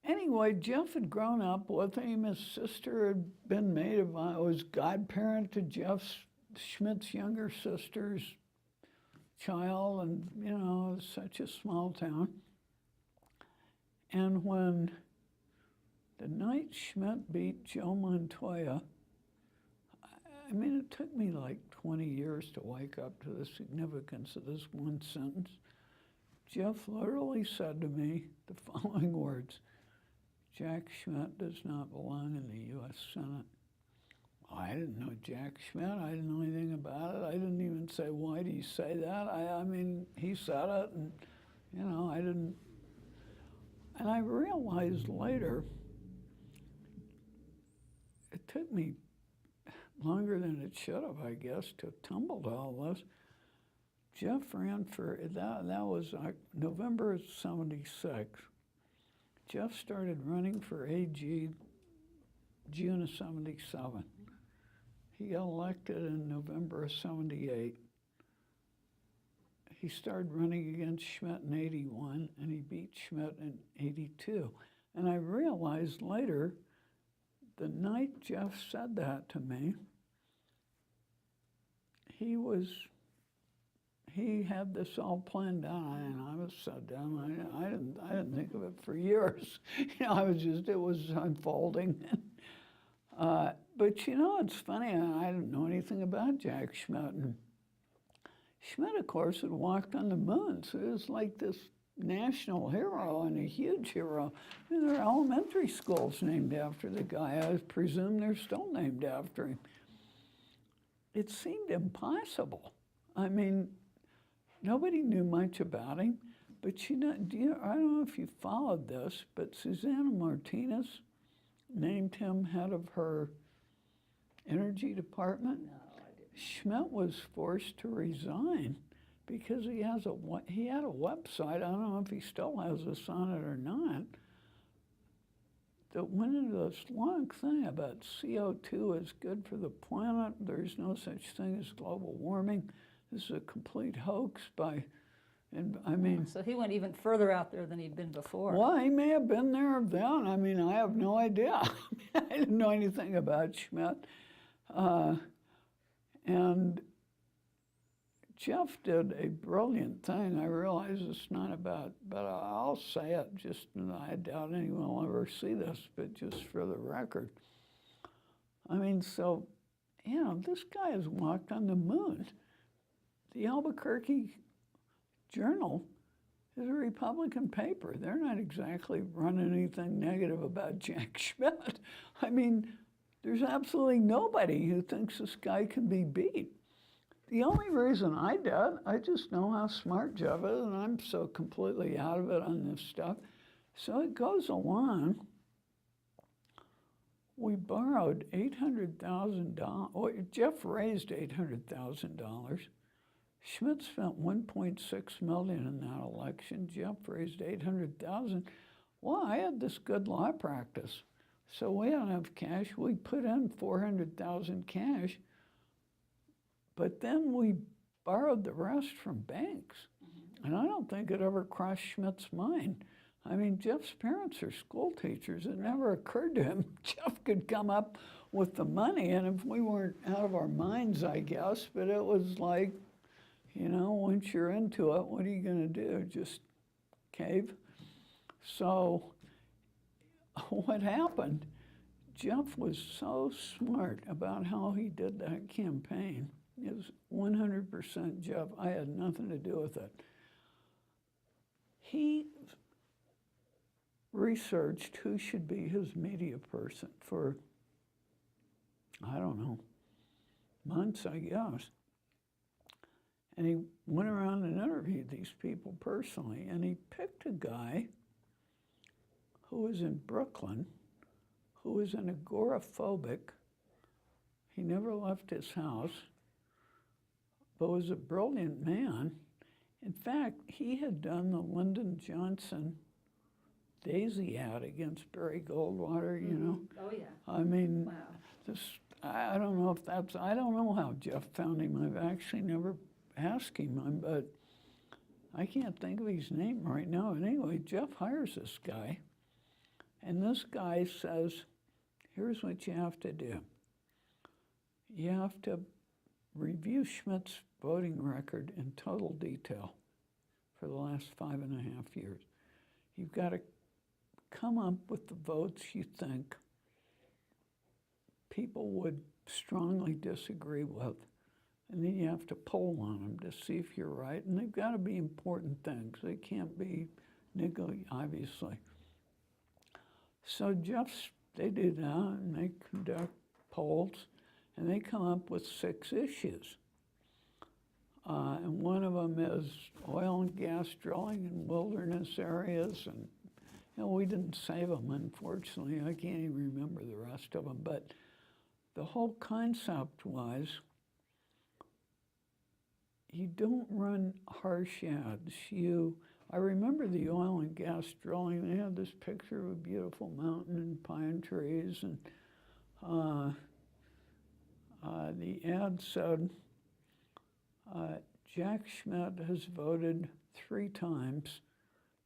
Anyway, Jeff had grown up with him. His sister had been was godparent to Schmidt's younger sister's child, and, you know, it was such a small town. And when the night Schmidt beat Joe Montoya, I mean, it took me like 20 years to wake up to the significance of this one sentence. Jeff literally said to me the following words: Jack Schmidt does not belong in the U.S. Senate. I didn't know Jack Schmidt. I didn't know anything about it. I didn't even say, why do you say that? I mean, he said it, and, you know, I didn't. And I realized later, it took me longer than it should have, I guess, to tumble to all this. Jeff ran for, that was November of '76. Jeff started running for AG June of '77. He got elected in November of '78. He started running against Schmidt in '81, and he beat Schmidt in '82. And I realized later, the night Jeff said that to me, he had this all planned out, and I was so dumb. I didn't think of it for years. It was unfolding. But it's funny. I didn't know anything about Jack Schmidt. And Schmidt, of course, had walked on the moon, so it was like this national hero and a huge hero. There are elementary schools named after the guy. I presume they're still named after him. It seemed impossible. I mean, nobody knew much about him, but I don't know if you followed this, but Susanna Martinez named him head of her energy department.
No, I didn't.
Schmidt was forced to resign because he had a website, I don't know if he still has this on it or not, that went into this long thing about CO2 is good for the planet, there's no such thing as global warming, this is a complete hoax
So he went even further out there than he'd been before.
Well, he may have been there then. I mean, I have no idea. I didn't know anything about Schmidt. And Jeff did a brilliant thing. I realize it's not about, but I'll say it, I doubt anyone will ever see this, but just for the record. I mean, so, this guy has walked on the moon. The Albuquerque Journal is a Republican paper. They're not exactly running anything negative about Jack Schmidt. I mean, there's absolutely nobody who thinks this guy can be beat. The only reason I just know how smart Jeff is, and I'm so completely out of it on this stuff. So it goes along. We borrowed $800,000. Jeff raised $800,000. Schmidt spent $1.6 million in that election. Jeff raised $800,000. Well, I had this good law practice. So we had enough cash. We put in $400,000 cash, but then we borrowed the rest from banks. And I don't think it ever crossed Schmidt's mind. I mean, Jeff's parents are school teachers. It never occurred to him Jeff could come up with the money. And if we weren't out of our minds, I guess, but it was like, once you're into it, what are you going to do? Just cave? So what happened, Jeff was so smart about how he did that campaign. It was 100% Jeff. I had nothing to do with it. He researched who should be his media person for, I don't know, months, I guess. And he went around and interviewed these people personally, and he picked a guy who was in Brooklyn, who was an agoraphobic. He never left his house, but was a brilliant man. In fact, he had done the Lyndon Johnson Daisy ad against Barry Goldwater,
Oh, yeah.
I mean,
Wow.
I don't know if that's, I don't know how Jeff found him. I've actually never asked him, but I can't think of his name right now. And anyway, Jeff hires this guy, and this guy says, here's what you have to do. You have to review Schmidt's voting record in total detail for the last 5.5 years. You've got to come up with the votes you think people would strongly disagree with. And then you have to poll on them to see if you're right. And they've got to be important things. They can't be niggly, obviously. So they do that, and they conduct polls, and they come up with 6 issues. And one of them is oil and gas drilling in wilderness areas. And we didn't save them, unfortunately. I can't even remember the rest of them. But the whole concept was, you don't run harsh ads. I remember the oil and gas drilling. They had this picture of a beautiful mountain and pine trees, and the ad said, Jack Schmidt has voted 3 times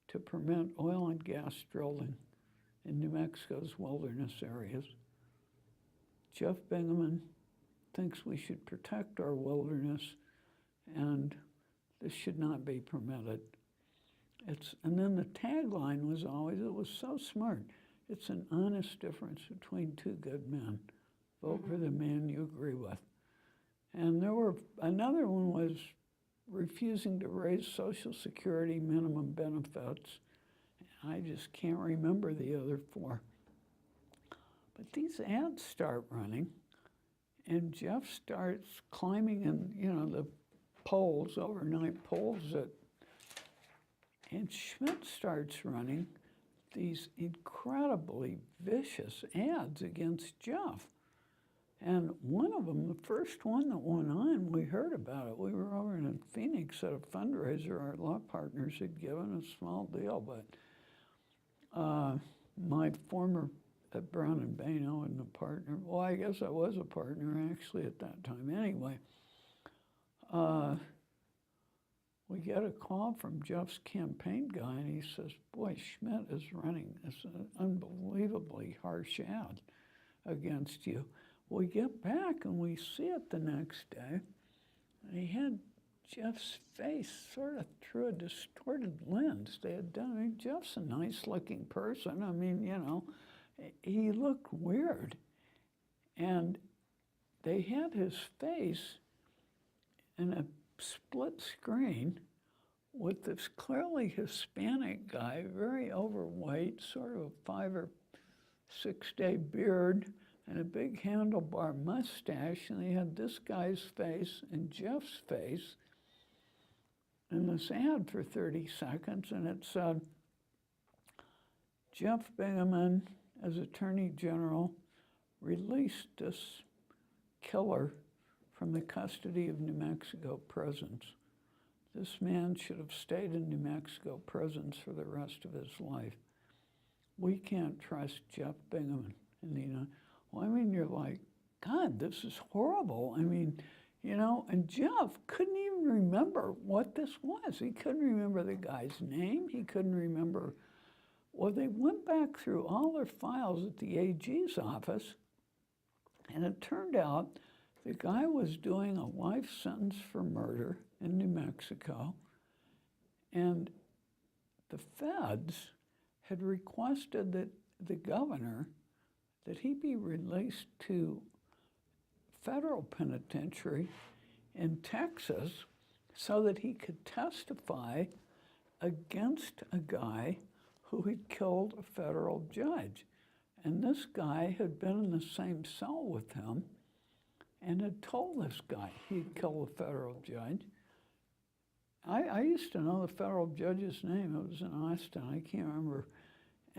to permit oil and gas drilling in New Mexico's wilderness areas. Jeff Bingaman thinks we should protect our wilderness, and this should not be permitted. And then the tagline was always, it was so smart, it's an honest difference between two good men. Vote for the man you agree with. And another one was refusing to raise Social Security minimum benefits. I just can't remember the other four. But these ads start running, and Jeff starts climbing in, the polls, overnight polls, and Schmidt starts running these incredibly vicious ads against Jeff. And one of them, the first one that went on, we heard about it. We were over in Phoenix at a fundraiser our law partners had given, a small deal, but my former at Brown and Bain, I wasn't a partner. Well, I guess I was a partner actually at that time. Anyway, we get a call from Jeff's campaign guy, and he says, boy, Schmidt is running this unbelievably harsh ad against you. We get back and we see it the next day, and he had Jeff's face sort of through a distorted lens they had done. I mean, Jeff's a nice-looking person. I mean, he looked weird. And they had his face in a split screen with this clearly Hispanic guy, very overweight, sort of a 5 or 6 day beard, and a big handlebar mustache, and they had this guy's face and Jeff's face in this ad for 30 seconds, and it said, Jeff Bingaman, as Attorney General, released this killer from the custody of New Mexico prisons. This man should have stayed in New Mexico prisons for the rest of his life. We can't trust Jeff Bingaman. Well, I mean, you're like, God, this is horrible. I mean, and Jeff couldn't even remember what this was. He couldn't remember the guy's name. He couldn't remember. Well, they went back through all their files at the AG's office, and it turned out the guy was doing a life sentence for murder in New Mexico, and the feds had requested that the governor that he be released to federal penitentiary in Texas so that he could testify against a guy who had killed a federal judge. And this guy had been in the same cell with him and had told this guy he'd killed a federal judge. I used to know the federal judge's name. It was in Austin. I can't remember.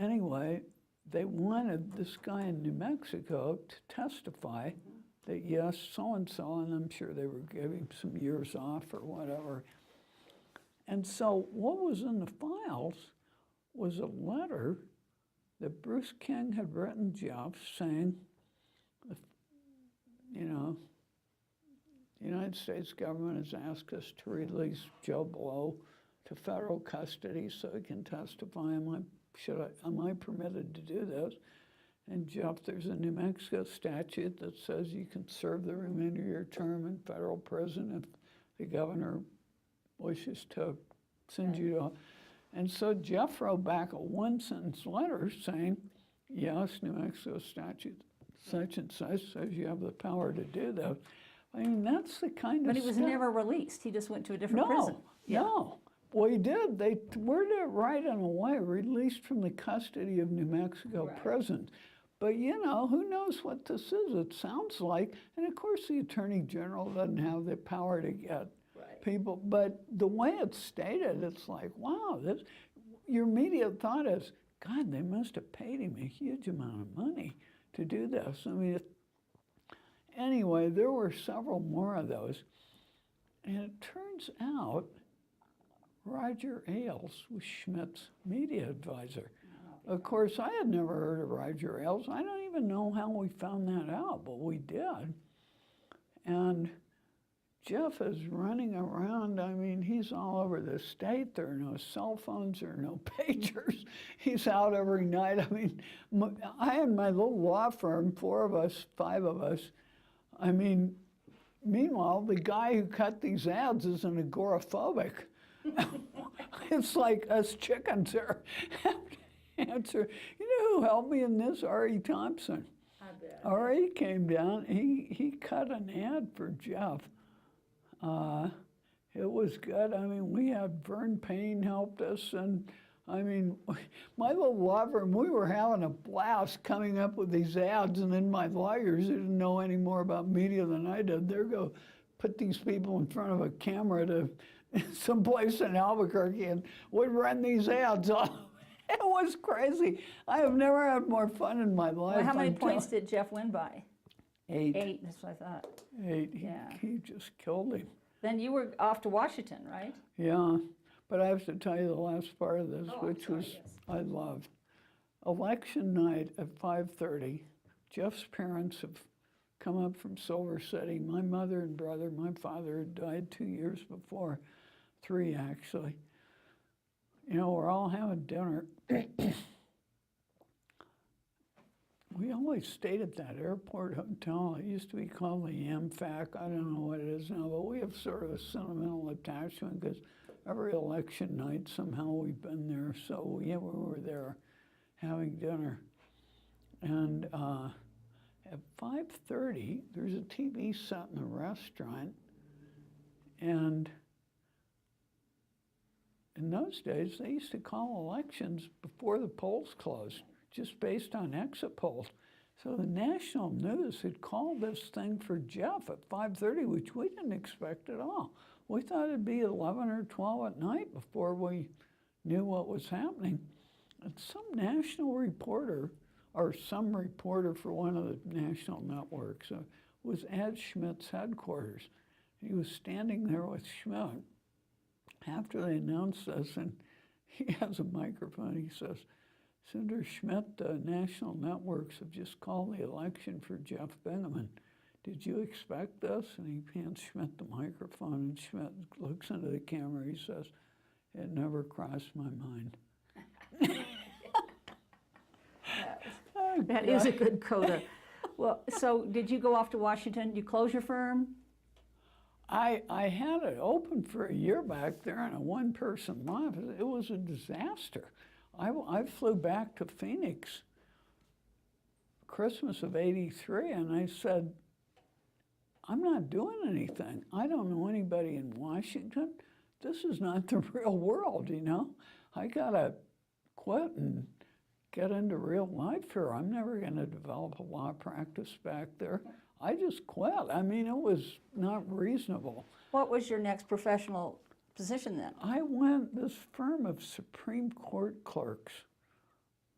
Anyway, they wanted this guy in New Mexico to testify that, yes, so-and-so, and I'm sure they were giving some years off or whatever. And so what was in the files was a letter that Bruce King had written Jeff saying, the United States government has asked us to release Joe Blow to federal custody so he can testify. Am I permitted to do this? And Jeff, there's a New Mexico statute that says you can serve the remainder of your term in federal prison if the governor wishes to send you to. And so Jeff wrote back a one-sentence letter saying, yes, New Mexico statute such and such says you have the power to do that. I mean, that's the kind of
But he was
stuff.
never released. He just went to a different prison.
No. Well, he did. They worded it right in a way, released from the custody of New Mexico prisons. But, who knows what this is? It sounds like, and of course the Attorney General doesn't have the power to get people, but the way it's stated, it's like, wow, your immediate thought is, God, they must have paid him a huge amount of money to do this. I mean, anyway, there were several more of those. And it turns out Roger Ailes was Schmidt's media advisor. Of course, I had never heard of Roger Ailes. I don't even know how we found that out, but we did. And Jeff is running around. I mean, he's all over the state. There are no cell phones, there are no pagers. He's out every night. I mean, I had my little law firm, 4 of us, 5 of us. I mean, meanwhile, the guy who cut these ads is an agoraphobic. It's like us chickens are answer. You know who helped me in this? R.E. Thompson.
I bet.
R.E. came down. He cut an ad for Jeff. It was good. I mean, we had Vern Payne helped us, and I mean, my little law firm, we were having a blast coming up with these ads, and then my lawyers who didn't know any more about media than I did, they're go put these people in front of a camera to someplace in Albuquerque and would run these ads off. It was crazy. I have never had more fun in my life.
Well, how many points did Jeff win by?
8.
8, that's what I thought.
8.
Yeah.
He just killed him.
Then you were off to Washington, right?
Yeah, but I have to tell you the last part of this,
Oh,
which
sorry,
was
yes.
I loved. Election night at 5:30, Jeff's parents have come up from Silver City. My mother and brother, my father had died 2 years before, 3 actually. You know, we're all having dinner. We always stayed at that airport hotel. It used to be called the AmFac. I don't know what it is now, but we have sort of a sentimental attachment because every election night somehow we've been there. So yeah, we were there having dinner. And at 5:30, there's a TV set in the restaurant. And in those days, they used to call elections before the polls closed, just based on exit polls. So the national news had called this thing for Jeff at 5:30, which we didn't expect at all. We thought it'd be 11 or 12 at night before we knew what was happening. And some national reporter, or some reporter for one of the national networks, was at Schmidt's headquarters. He was standing there with Schmidt after they announced this, and he has a microphone. He says, Senator Schmidt, the national networks have just called the election for Jeff Bingaman. Did you expect this? And he hands Schmidt the microphone, and Schmidt looks into the camera. He says, it never crossed my mind.
That is a good coda. Well, so did you go off to Washington? Did you close your firm?
I had it open for a year back there in a one-person office. It was a disaster. I flew back to Phoenix Christmas of '83, and I said, I'm not doing anything. I don't know anybody in Washington. This is not the real world, you know? I gotta quit and get into real life here. I'm never gonna develop a law practice back there. I just quit. I mean, it was not reasonable.
What was your next professional position then?
I went, this firm of Supreme Court clerks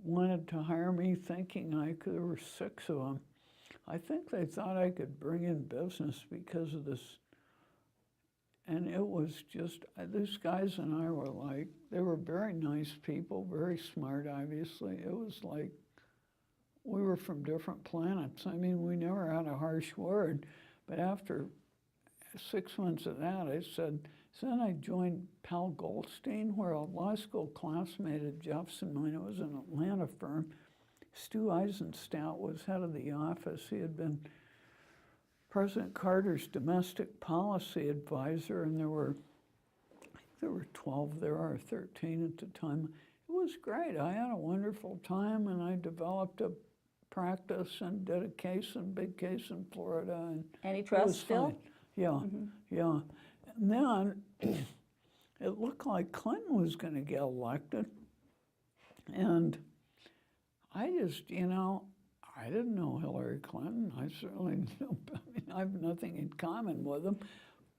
wanted to hire me thinking I could, there were 6 of them. I think they thought I could bring in business because of this. And it was just, these guys and I were like, they were very nice people, very smart, obviously. It was like, we were from different planets. I mean, we never had a harsh word. But after 6 months of that, I said, so then I joined Pal Goldstein, where a law school classmate of Jeff's and mine, it was an Atlanta firm. Stu Eisenstadt was head of the office. He had been President Carter's domestic policy advisor, and there were 12 there, or 13 at the time. It was great. I had a wonderful time, and I developed a practice and did a case, big case in Florida. And
Antitrust still?
Fine. Yeah, yeah. And then it looked like Clinton was going to get elected. And I just, you know, I didn't know Hillary Clinton. I certainly don't, I mean, I have nothing in common with them.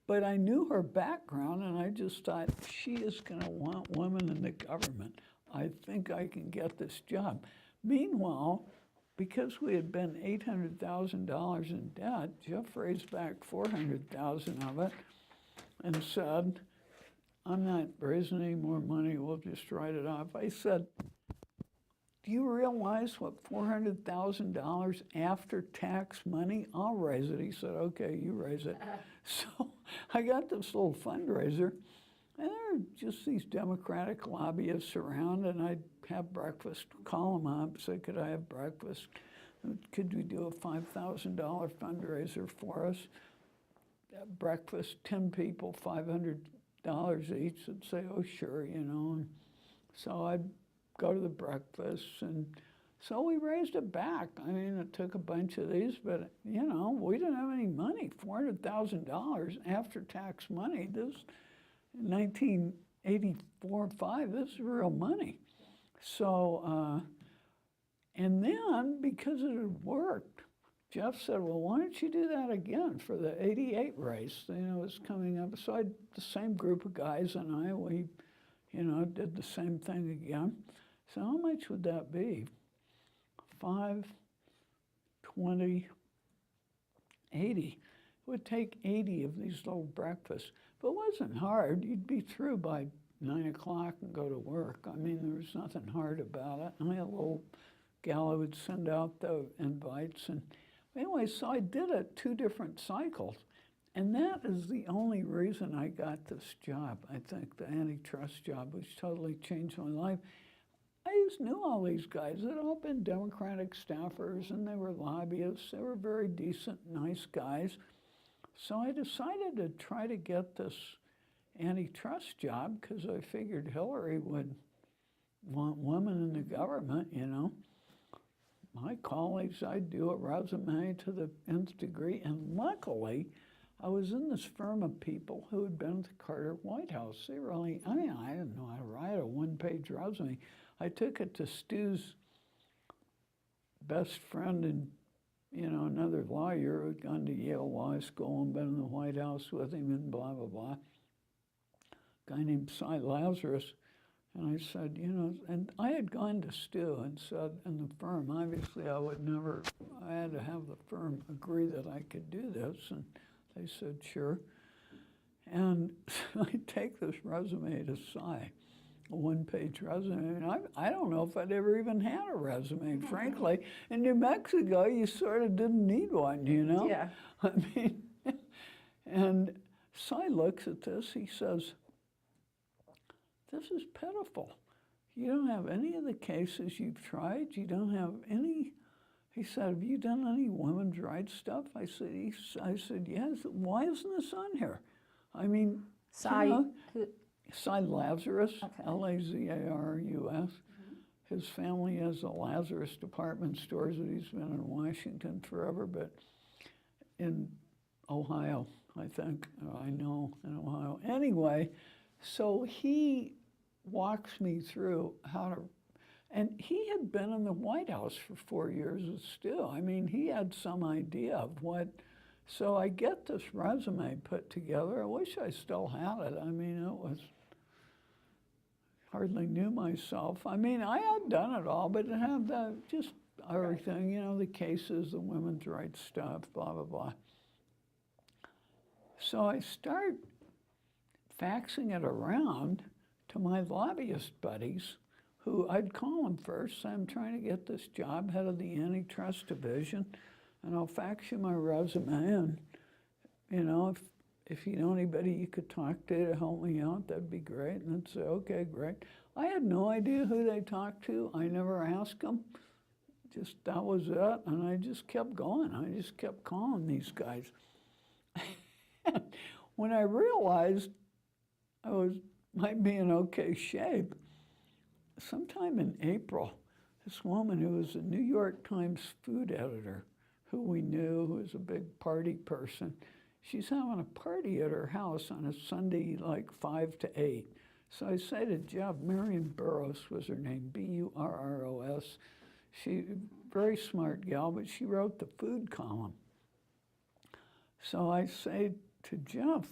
But I knew her background, and I just thought, she is going to want women in the government. I think I can get this job. Meanwhile, because we had been $800,000 in debt, Jeff raised back $400,000 of it and said, I'm not raising any more money, we'll just write it off. I said, do you realize what $400,000 after-tax money? I'll raise it. He said, okay, you raise it. So I got this little fundraiser, and there were just these Democratic lobbyists around, and I'd have breakfast, call them up, say, could I have breakfast? Could we do a $5,000 fundraiser for us? Breakfast, 10 people, $500 each. I'd say, oh, sure, you know. And so I'd go to the breakfast, and so we raised it back. I mean, it took a bunch of these, but, you know, we didn't have any money, $400,000 after-tax money. This, in 1984, 5, this is real money. So, and then, because it had worked, Jeff said, well, why don't you do that again for the 88 race? You know, it's coming up. So the same group of guys and I, we, you know, did the same thing again. So how much would that be? 5, 20, 80. It would take 80 of these little breakfasts. But it wasn't hard. You'd be through by 9 o'clock and go to work. I mean, there was nothing hard about it. And I had a little gal who would send out the invites. And anyway, so I did it 2 different cycles. And that is the only reason I got this job, I think, the antitrust job, which totally changed my life. I just knew all these guys. They'd all been Democratic staffers, and they were lobbyists. They were very decent, nice guys. So I decided to try to get this antitrust job because I figured Hillary would want women in the government, you know. My colleagues, I'd do a resume to the nth degree, and luckily, I was in this firm of people who had been at the Carter White House. They really, I mean, I didn't know how to write a 1-page resume. I took it to Stu's best friend and, you know, another lawyer who had gone to Yale Law School and been in the White House with him and blah, blah, blah. A guy named Cy Lazarus. And I said, you know, and I had gone to Stu and said, in the firm, obviously I would never, I had to have the firm agree that I could do this. And they said, sure. And so I take this resume to Cy, a 1-page resume. And I don't know if I'd ever even had a resume, frankly. In New Mexico, you sort of didn't need one, you know?
Yeah.
I mean, and Cy looks at this, he says, this is pitiful. You don't have any of the cases you've tried. You don't have any. He said, have you done any women's rights stuff? I said, yes. Why isn't this on here? I mean,
Cy,
you know, Cy Lazarus,
okay.
Lazarus. His family has a Lazarus department stores that he's been in Washington forever, but in Ohio, I think. I know in Ohio. Anyway, so he walks me through how to, and he had been in the White House for 4 years still. I mean, he had some idea of what, so I get this resume put together. I wish I still had it. I mean, it was, hardly knew myself. I mean, I had done it all, but it had the, just everything, you know, the cases, the women's rights stuff, blah, blah, blah. So I start faxing it around to my lobbyist buddies, who I'd call them first, say, I'm trying to get this job, head of the antitrust division, and I'll fax you my resume, and, you know, if you know anybody you could talk to help me out, that'd be great. And they'd say, okay, great. I had no idea who they talked to. I never asked them. Just, that was it, and I just kept going. I just kept calling these guys. When I realized I might be in okay shape, sometime in April, this woman who was a New York Times food editor, who we knew, who was a big party person, she's having a party at her house on a Sunday, like 5 to 8. So I say to Jeff, Marion Burroughs was her name, B-U-R-R-O-S. She, very smart gal, but she wrote the food column. So I say to Jeff,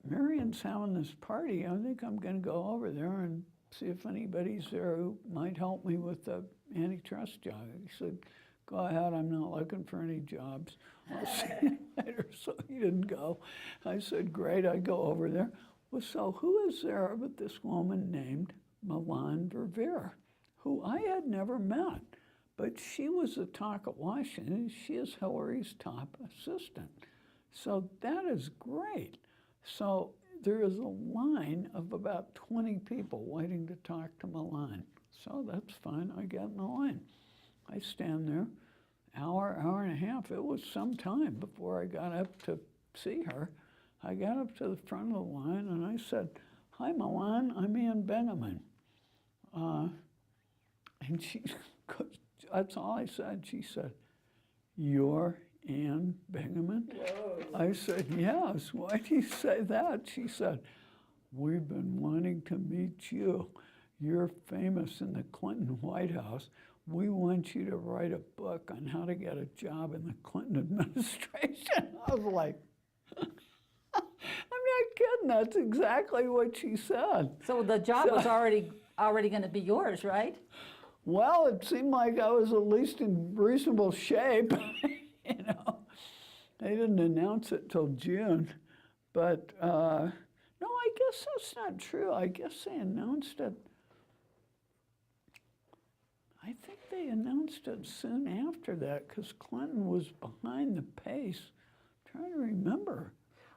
Marion's having this party. I think I'm going to go over there and see if anybody's there who might help me with the antitrust job. He said, go ahead, I'm not looking for any jobs. I'll see you later. So he didn't go. I said, great, I go over there. Well, so who is there but this woman named Milan Verveer, who I had never met, but she was the talk of Washington. She is Hillary's top assistant. So that is great. So there is a line of about 20 people waiting to talk to Milan. So that's fine, I get in the line. I stand there, hour and a half. It was some time before I got up to see her. I got up to the front of the line and I said, "Hi, Milan, I'm Ann Bingaman." And she, that's all I said. She said, "You're Ann Bingaman?"
Whoa.
I said, "Yes, why do you say that?" She said, "We've been wanting to meet you. You're famous in the Clinton White House. We want you to write a book on how to get a job in the Clinton administration." I was like, I'm not kidding. That's exactly what she said.
So the job was already going to be yours, right?
Well, it seemed like I was at least in reasonable shape. You know, they didn't announce it till June, but no, I guess that's not true. I guess they announced it. I think they announced it soon after that because Clinton was behind the pace. I'm trying to remember.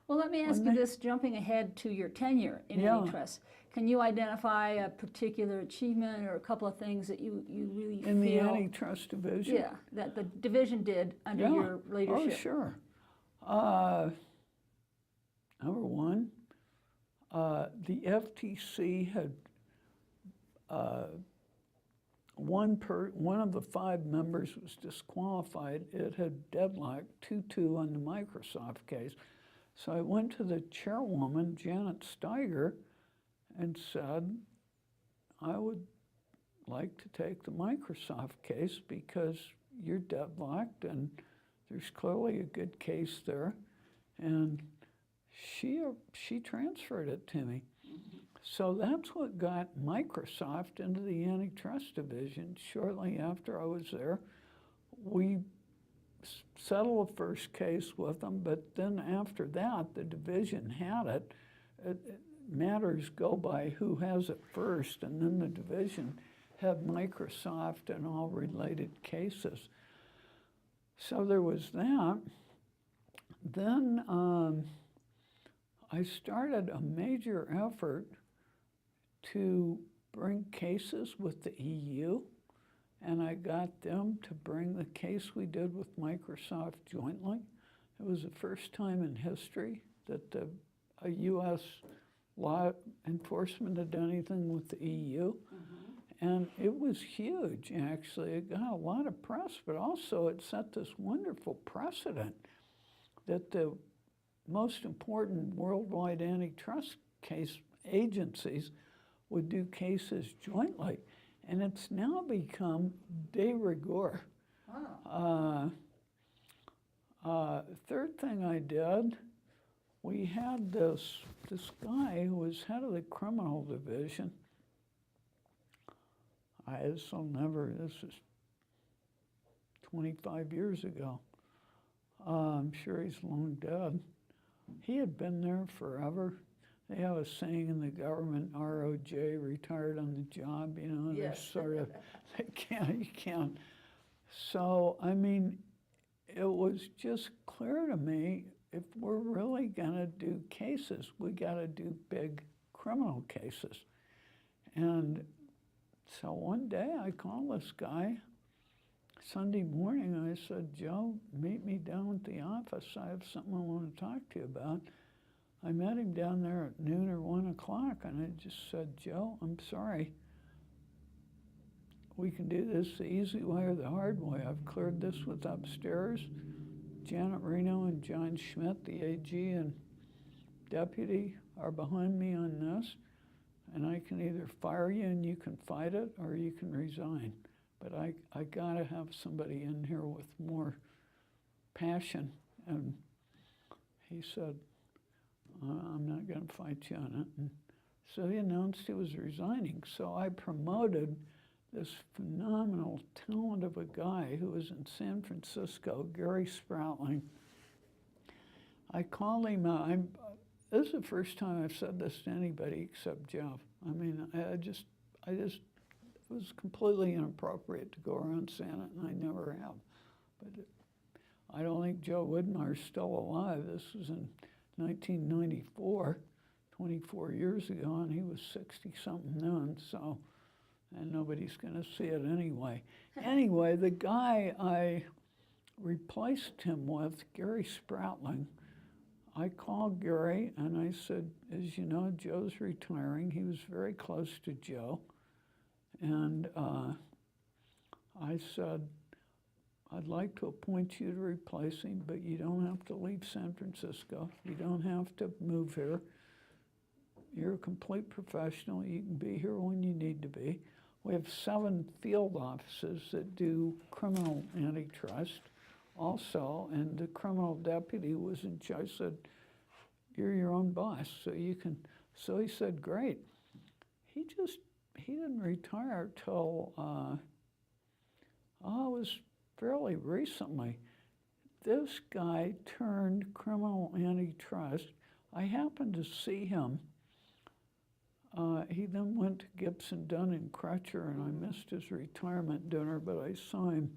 Well, let me ask you this, jumping ahead to your tenure in antitrust. Can you identify a particular achievement or a couple of things that you really
In the
feel,
antitrust division?
yeah, that the division did under your leadership?
Oh, sure. Number one, the FTC had one of the 5 members was disqualified. It had deadlocked 2-2 on the Microsoft case. So I went to the chairwoman, Janet Steiger, and said, I would like to take the Microsoft case because you're deadlocked and there's clearly a good case there. And she transferred it to me. So that's what got Microsoft into the antitrust division. Shortly after I was there, we settled the first case with them, but then after that, the division had it. Matters go by who has it first, and then the division had Microsoft and all related cases. So there was that. Then I started a major effort to bring cases with the EU, and I got them to bring the case we did with Microsoft jointly. It was the first time in history that a U.S. law enforcement had done anything with the EU. And it was huge, actually. It got a lot of press, but also it set this wonderful precedent that the most important worldwide antitrust case agencies would do cases jointly. And it's now become de rigueur.
Wow.
Third thing I did, we had this guy who was head of the criminal division. This is 25 years ago. I'm sure he's long dead. He had been there forever. They have a saying in the government, ROJ, retired on the job, you know,
Yes.
they're sort of, you can't. So, I mean, it was just clear to me, if we're really gonna do cases, we gotta do big criminal cases. And so one day I called this guy, Sunday morning, I said, Joe, meet me down at the office. I have something I want to talk to you about. I met him down there at noon or 1 o'clock, and I just said, Joe, I'm sorry. We can do this the easy way or the hard way. I've cleared this with upstairs. Janet Reno and John Schmidt, the AG and deputy, are behind me on this. And I can either fire you and you can fight it, or you can resign. But I gotta have somebody in here with more passion. And he said, I'm not gonna fight you on it. And so he announced he was resigning. So I promoted this phenomenal talent of a guy who was in San Francisco, Gary Sproutling. I called him, this is the first time I've said this to anybody except Jeff. I mean, was completely inappropriate to go around saying it, and I never have. But I don't think Joe Widmar's still alive. This was in 1994, 24 years ago, and he was 60-something then, so, and nobody's going to see it anyway. Anyway, the guy I replaced him with, Gary Spratling, I called Gary and I said, as you know, Joe's retiring. He was very close to Joe. And I said, I'd like to appoint you to replace him, but you don't have to leave San Francisco. You don't have to move here. You're a complete professional. You can be here when you need to be. We have 7 field offices that do criminal antitrust also, and the criminal deputy was in charge, said, you're your own boss, so you can, so he said, great. He didn't retire till, it was fairly recently. This guy turned criminal antitrust. I happened to see him. He then went to Gibson, Dunn and Crutcher, and I missed his retirement dinner, but I saw him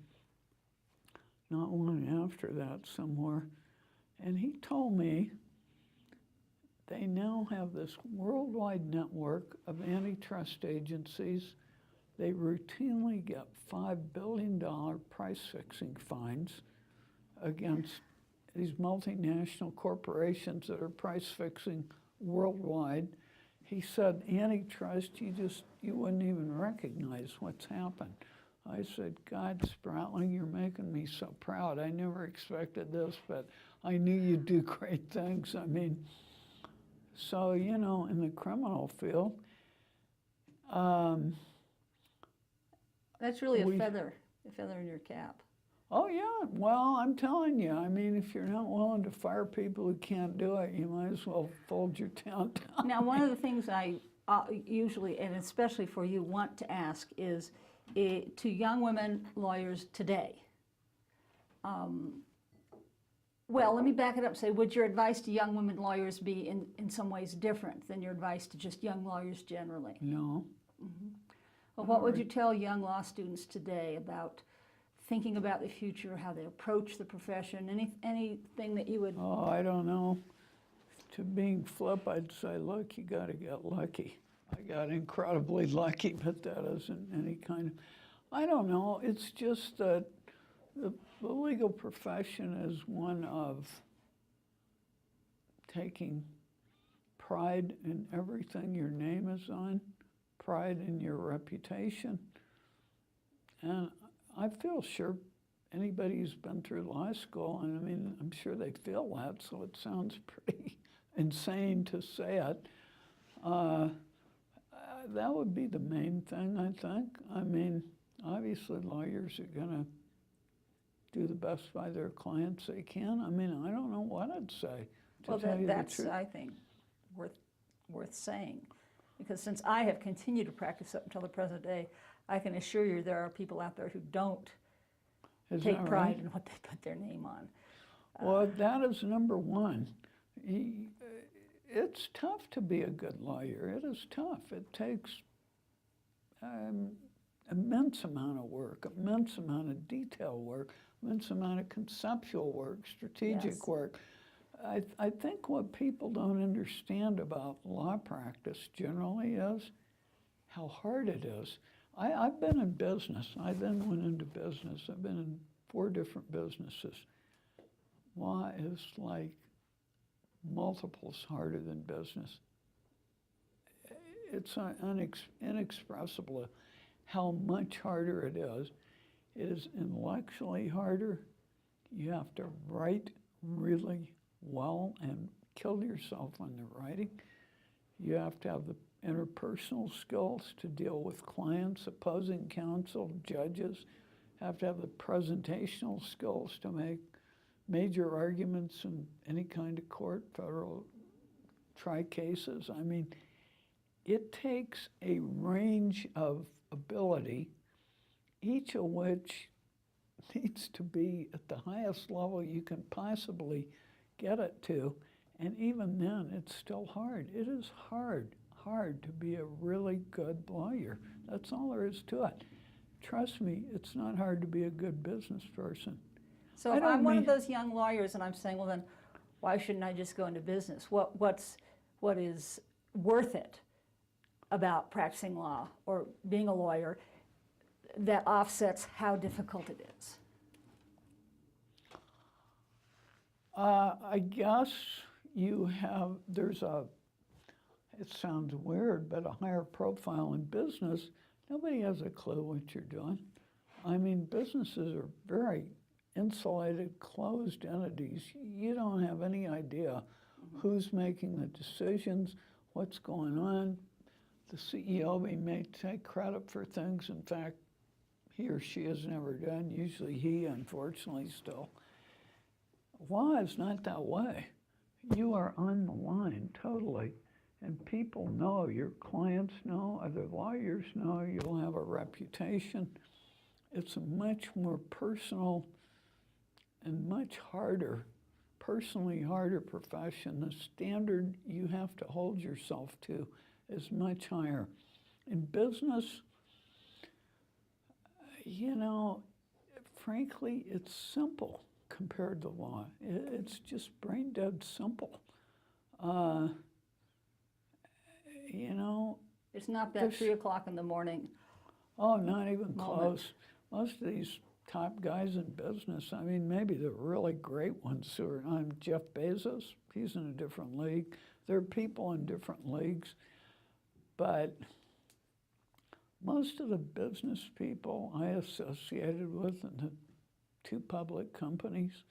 not long after that somewhere. And he told me they now have this worldwide network of antitrust agencies. They routinely get $5 billion price-fixing fines against these multinational corporations that are price-fixing worldwide. He said, antitrust, you wouldn't even recognize what's happened. I said, God, Spratling, you're making me so proud. I never expected this, but I knew you'd do great things. I mean, so, you know, in the criminal field,
That's really a feather in your cap.
oh yeah, well, I'm telling you, I mean, if you're not willing to fire people who can't do it, you might as well fold your town down.
Now, one of the things I usually, and especially for you, want to ask is, to young women lawyers today, well, let me back it up and say, would your advice to young women lawyers be in some ways different than your advice to just young lawyers generally?
No.
Mm-hmm. Well, what would you tell young law students today about thinking about the future, how they approach the profession, anything that you would...
Oh, I don't know. To being flip, I'd say, look, you got to get lucky. I got incredibly lucky, but that isn't any kind of... I don't know. It's just that the legal profession is one of taking pride in everything your name is on, pride in your reputation. And I feel sure anybody who's been through law school, and I mean, I'm sure they feel that, so it sounds pretty insane to say it. That would be the main thing, I think. I mean, obviously lawyers are going to do the best by their clients they can. I mean, I don't know what I'd say, to tell you
that's,
the truth.
I think, worth saying. Because since I have continued to practice up until the present day, I can assure you there are people out there who don't take pride in what they put their name on.
Well, that is number one. It's tough to be a good lawyer. It is tough. It takes immense amount of work, immense amount of detail work, immense amount of conceptual work, strategic work. I think what people don't understand about law practice generally is how hard it is. I've been in business. I then went into business. I've been in 4 different businesses. Law is like multiples harder than business. It's inexpressible how much harder it is. It is intellectually harder. You have to write really well and kill yourself on the writing. You have to have the interpersonal skills to deal with clients, opposing counsel, judges. Have to have the presentational skills to make major arguments in any kind of court, federal try cases. I mean, it takes a range of ability, each of which needs to be at the highest level you can possibly get it to. And even then, it's still hard. It is hard, hard to be a really good lawyer. That's all there is to it. Trust me, it's not hard to be a good business person.
So if I'm one of those young lawyers and I'm saying, well then, why shouldn't I just go into business? What is worth it about practicing law or being a lawyer that offsets how difficult it is?
I guess it sounds weird, but a higher profile in business. Nobody has a clue what you're doing. I mean, businesses are very insulated, closed entities. You don't have any idea who's making the decisions, what's going on. The CEO may take credit for things. In fact, he or she has never done. Usually he, unfortunately, still. Law is not that way. You are on the line totally. And people know, your clients know, other lawyers know, you'll have a reputation. It's a much more personal and much harder, personally harder profession. The standard you have to hold yourself to is much higher. In business, you know, frankly, it's simple compared to law. It's just brain dead simple. You know,
it's not that 3 o'clock in the morning.
Oh, not even close. Most of these top guys in business, I mean, maybe the really great ones who are, I'm Jeff Bezos, he's in a different league. There are people in different leagues, but most of the business people I associated with in the 2 public companies,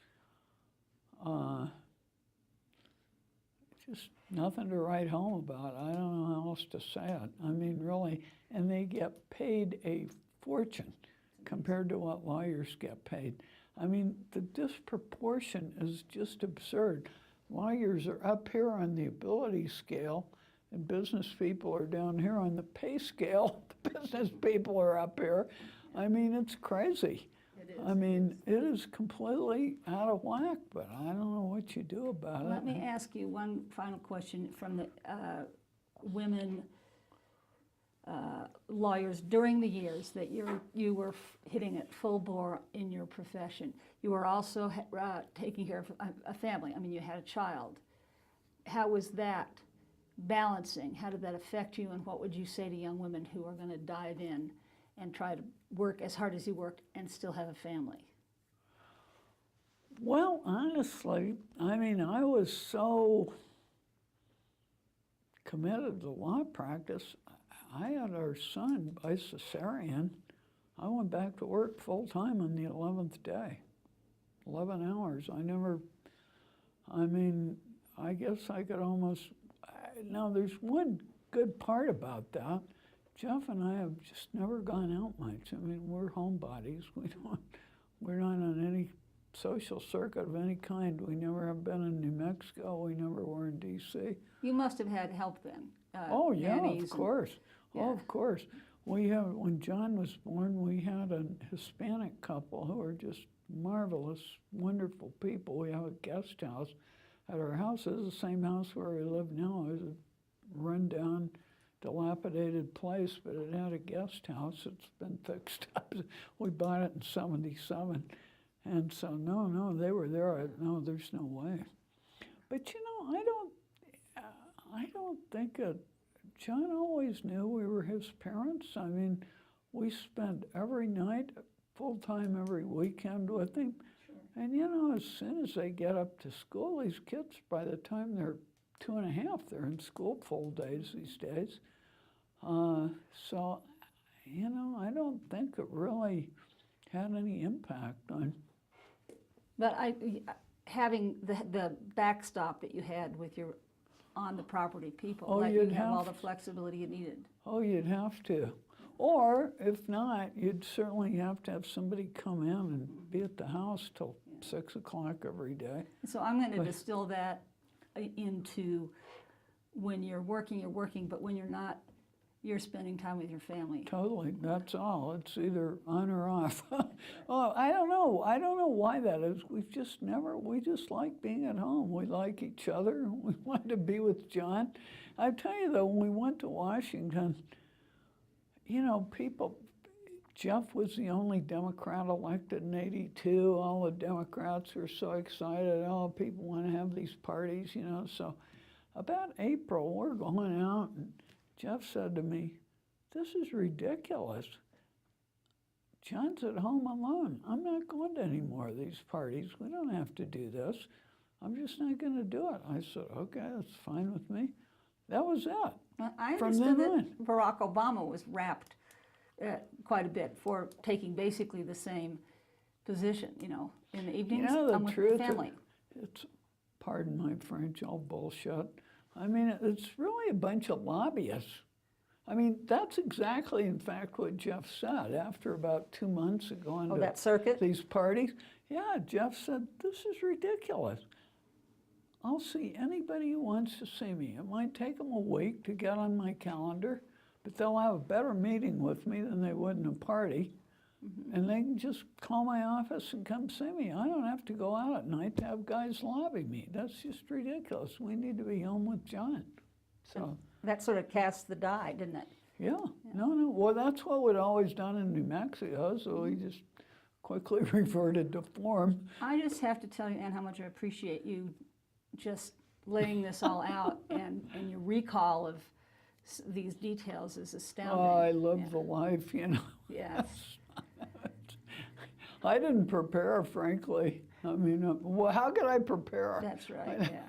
just nothing to write home about. I don't know how else to say it. I mean, really, and they get paid a fortune compared to what lawyers get paid. I mean, the disproportion is just absurd. Lawyers are up here on the ability scale, and business people are down here on the pay scale. The business people are up here. I mean, it's crazy. I mean, it is completely out of whack, but I don't know what you do about it.
Let me ask you one final question from the women lawyers during the years that you were hitting it full bore in your profession. You were also taking care of a family. I mean, you had a child. How was that balancing? How did that affect you, and what would you say to young women who are going to dive in and try to work as hard as you worked and still have a family?
Well, honestly, I mean, I was so committed to law practice. I had our son by cesarean. I went back to work full time on the 11th day, 11 hours. I mean, I guess I could almost, now there's one good part about that. Jeff and I have just never gone out much. I mean, we're homebodies. We're not on any social circuit of any kind. We never have been in New Mexico. We never were in D.C.
You must have had help then.
Oh yeah, of course. Oh, of course. When John was born, we had a Hispanic couple who are just marvelous, wonderful people. We have a guest house at our house. It's the same house where we live now. It's a rundown, dilapidated place, but it had a guest house. It's been fixed up. We bought it in '77. And so, no, they were there. No, there's no way. But you know, I don't think John always knew we were his parents. I mean, we spent every night, full time every weekend with him. Sure. And you know, as soon as they get up to school, these kids, by the time they're 2.5, they're in school full days these days. So, you know, I don't think it really had any impact on.
But having the backstop that you had with your on the property people, let you have all the flexibility you needed.
Oh, you'd have to. Or if not, you'd certainly have to have somebody come in and be at the house till 6 o'clock every day.
So I'm going to distill that into when you're working, but when you're not, you're spending time with your family.
Totally, that's all. It's either on or off. Oh, I don't know. I don't know why that is. We just like being at home. We like each other. We wanted to be with John. I tell you though, when we went to Washington, you know, Jeff was the only Democrat elected in '82. All the Democrats were so excited. Oh, people want to have these parties, you know. So about April, we're going out, and Jeff said to me, "This is ridiculous. John's at home alone. I'm not going to any more of these parties. We don't have to do this. I'm just not going to do it." I said, "Okay, that's fine with me." That was it.
Well, I
From
understood
then
that Barack Obama was rapped quite a bit for taking basically the same position, you know, in the evenings,
You know,
I'm
the
with
truth,
the family.
it's, pardon my French, all bullshit. I mean, it's really a bunch of lobbyists. I mean, that's exactly, in fact, what Jeff said after about 2 months of going
Oh,
to
that circuit?
these parties. Yeah, Jeff said, "This is ridiculous. I'll see anybody who wants to see me. It might take them a week to get on my calendar, but they'll have a better meeting with me than they would in a party. And they can just call my office and come see me. I don't have to go out at night to have guys lobby me. That's just ridiculous. We need to be home with John." So,
That sort of cast the die, didn't it?
yeah, no. Well, that's what we'd always done in New Mexico, so we just quickly reverted to form.
I just have to tell you, Ann, how much I appreciate you just laying this all out, and your recall of these details is astounding.
Oh, I love the life, you know.
Yes.
I didn't prepare, frankly. I mean, well, how could I prepare?
That's right, yeah.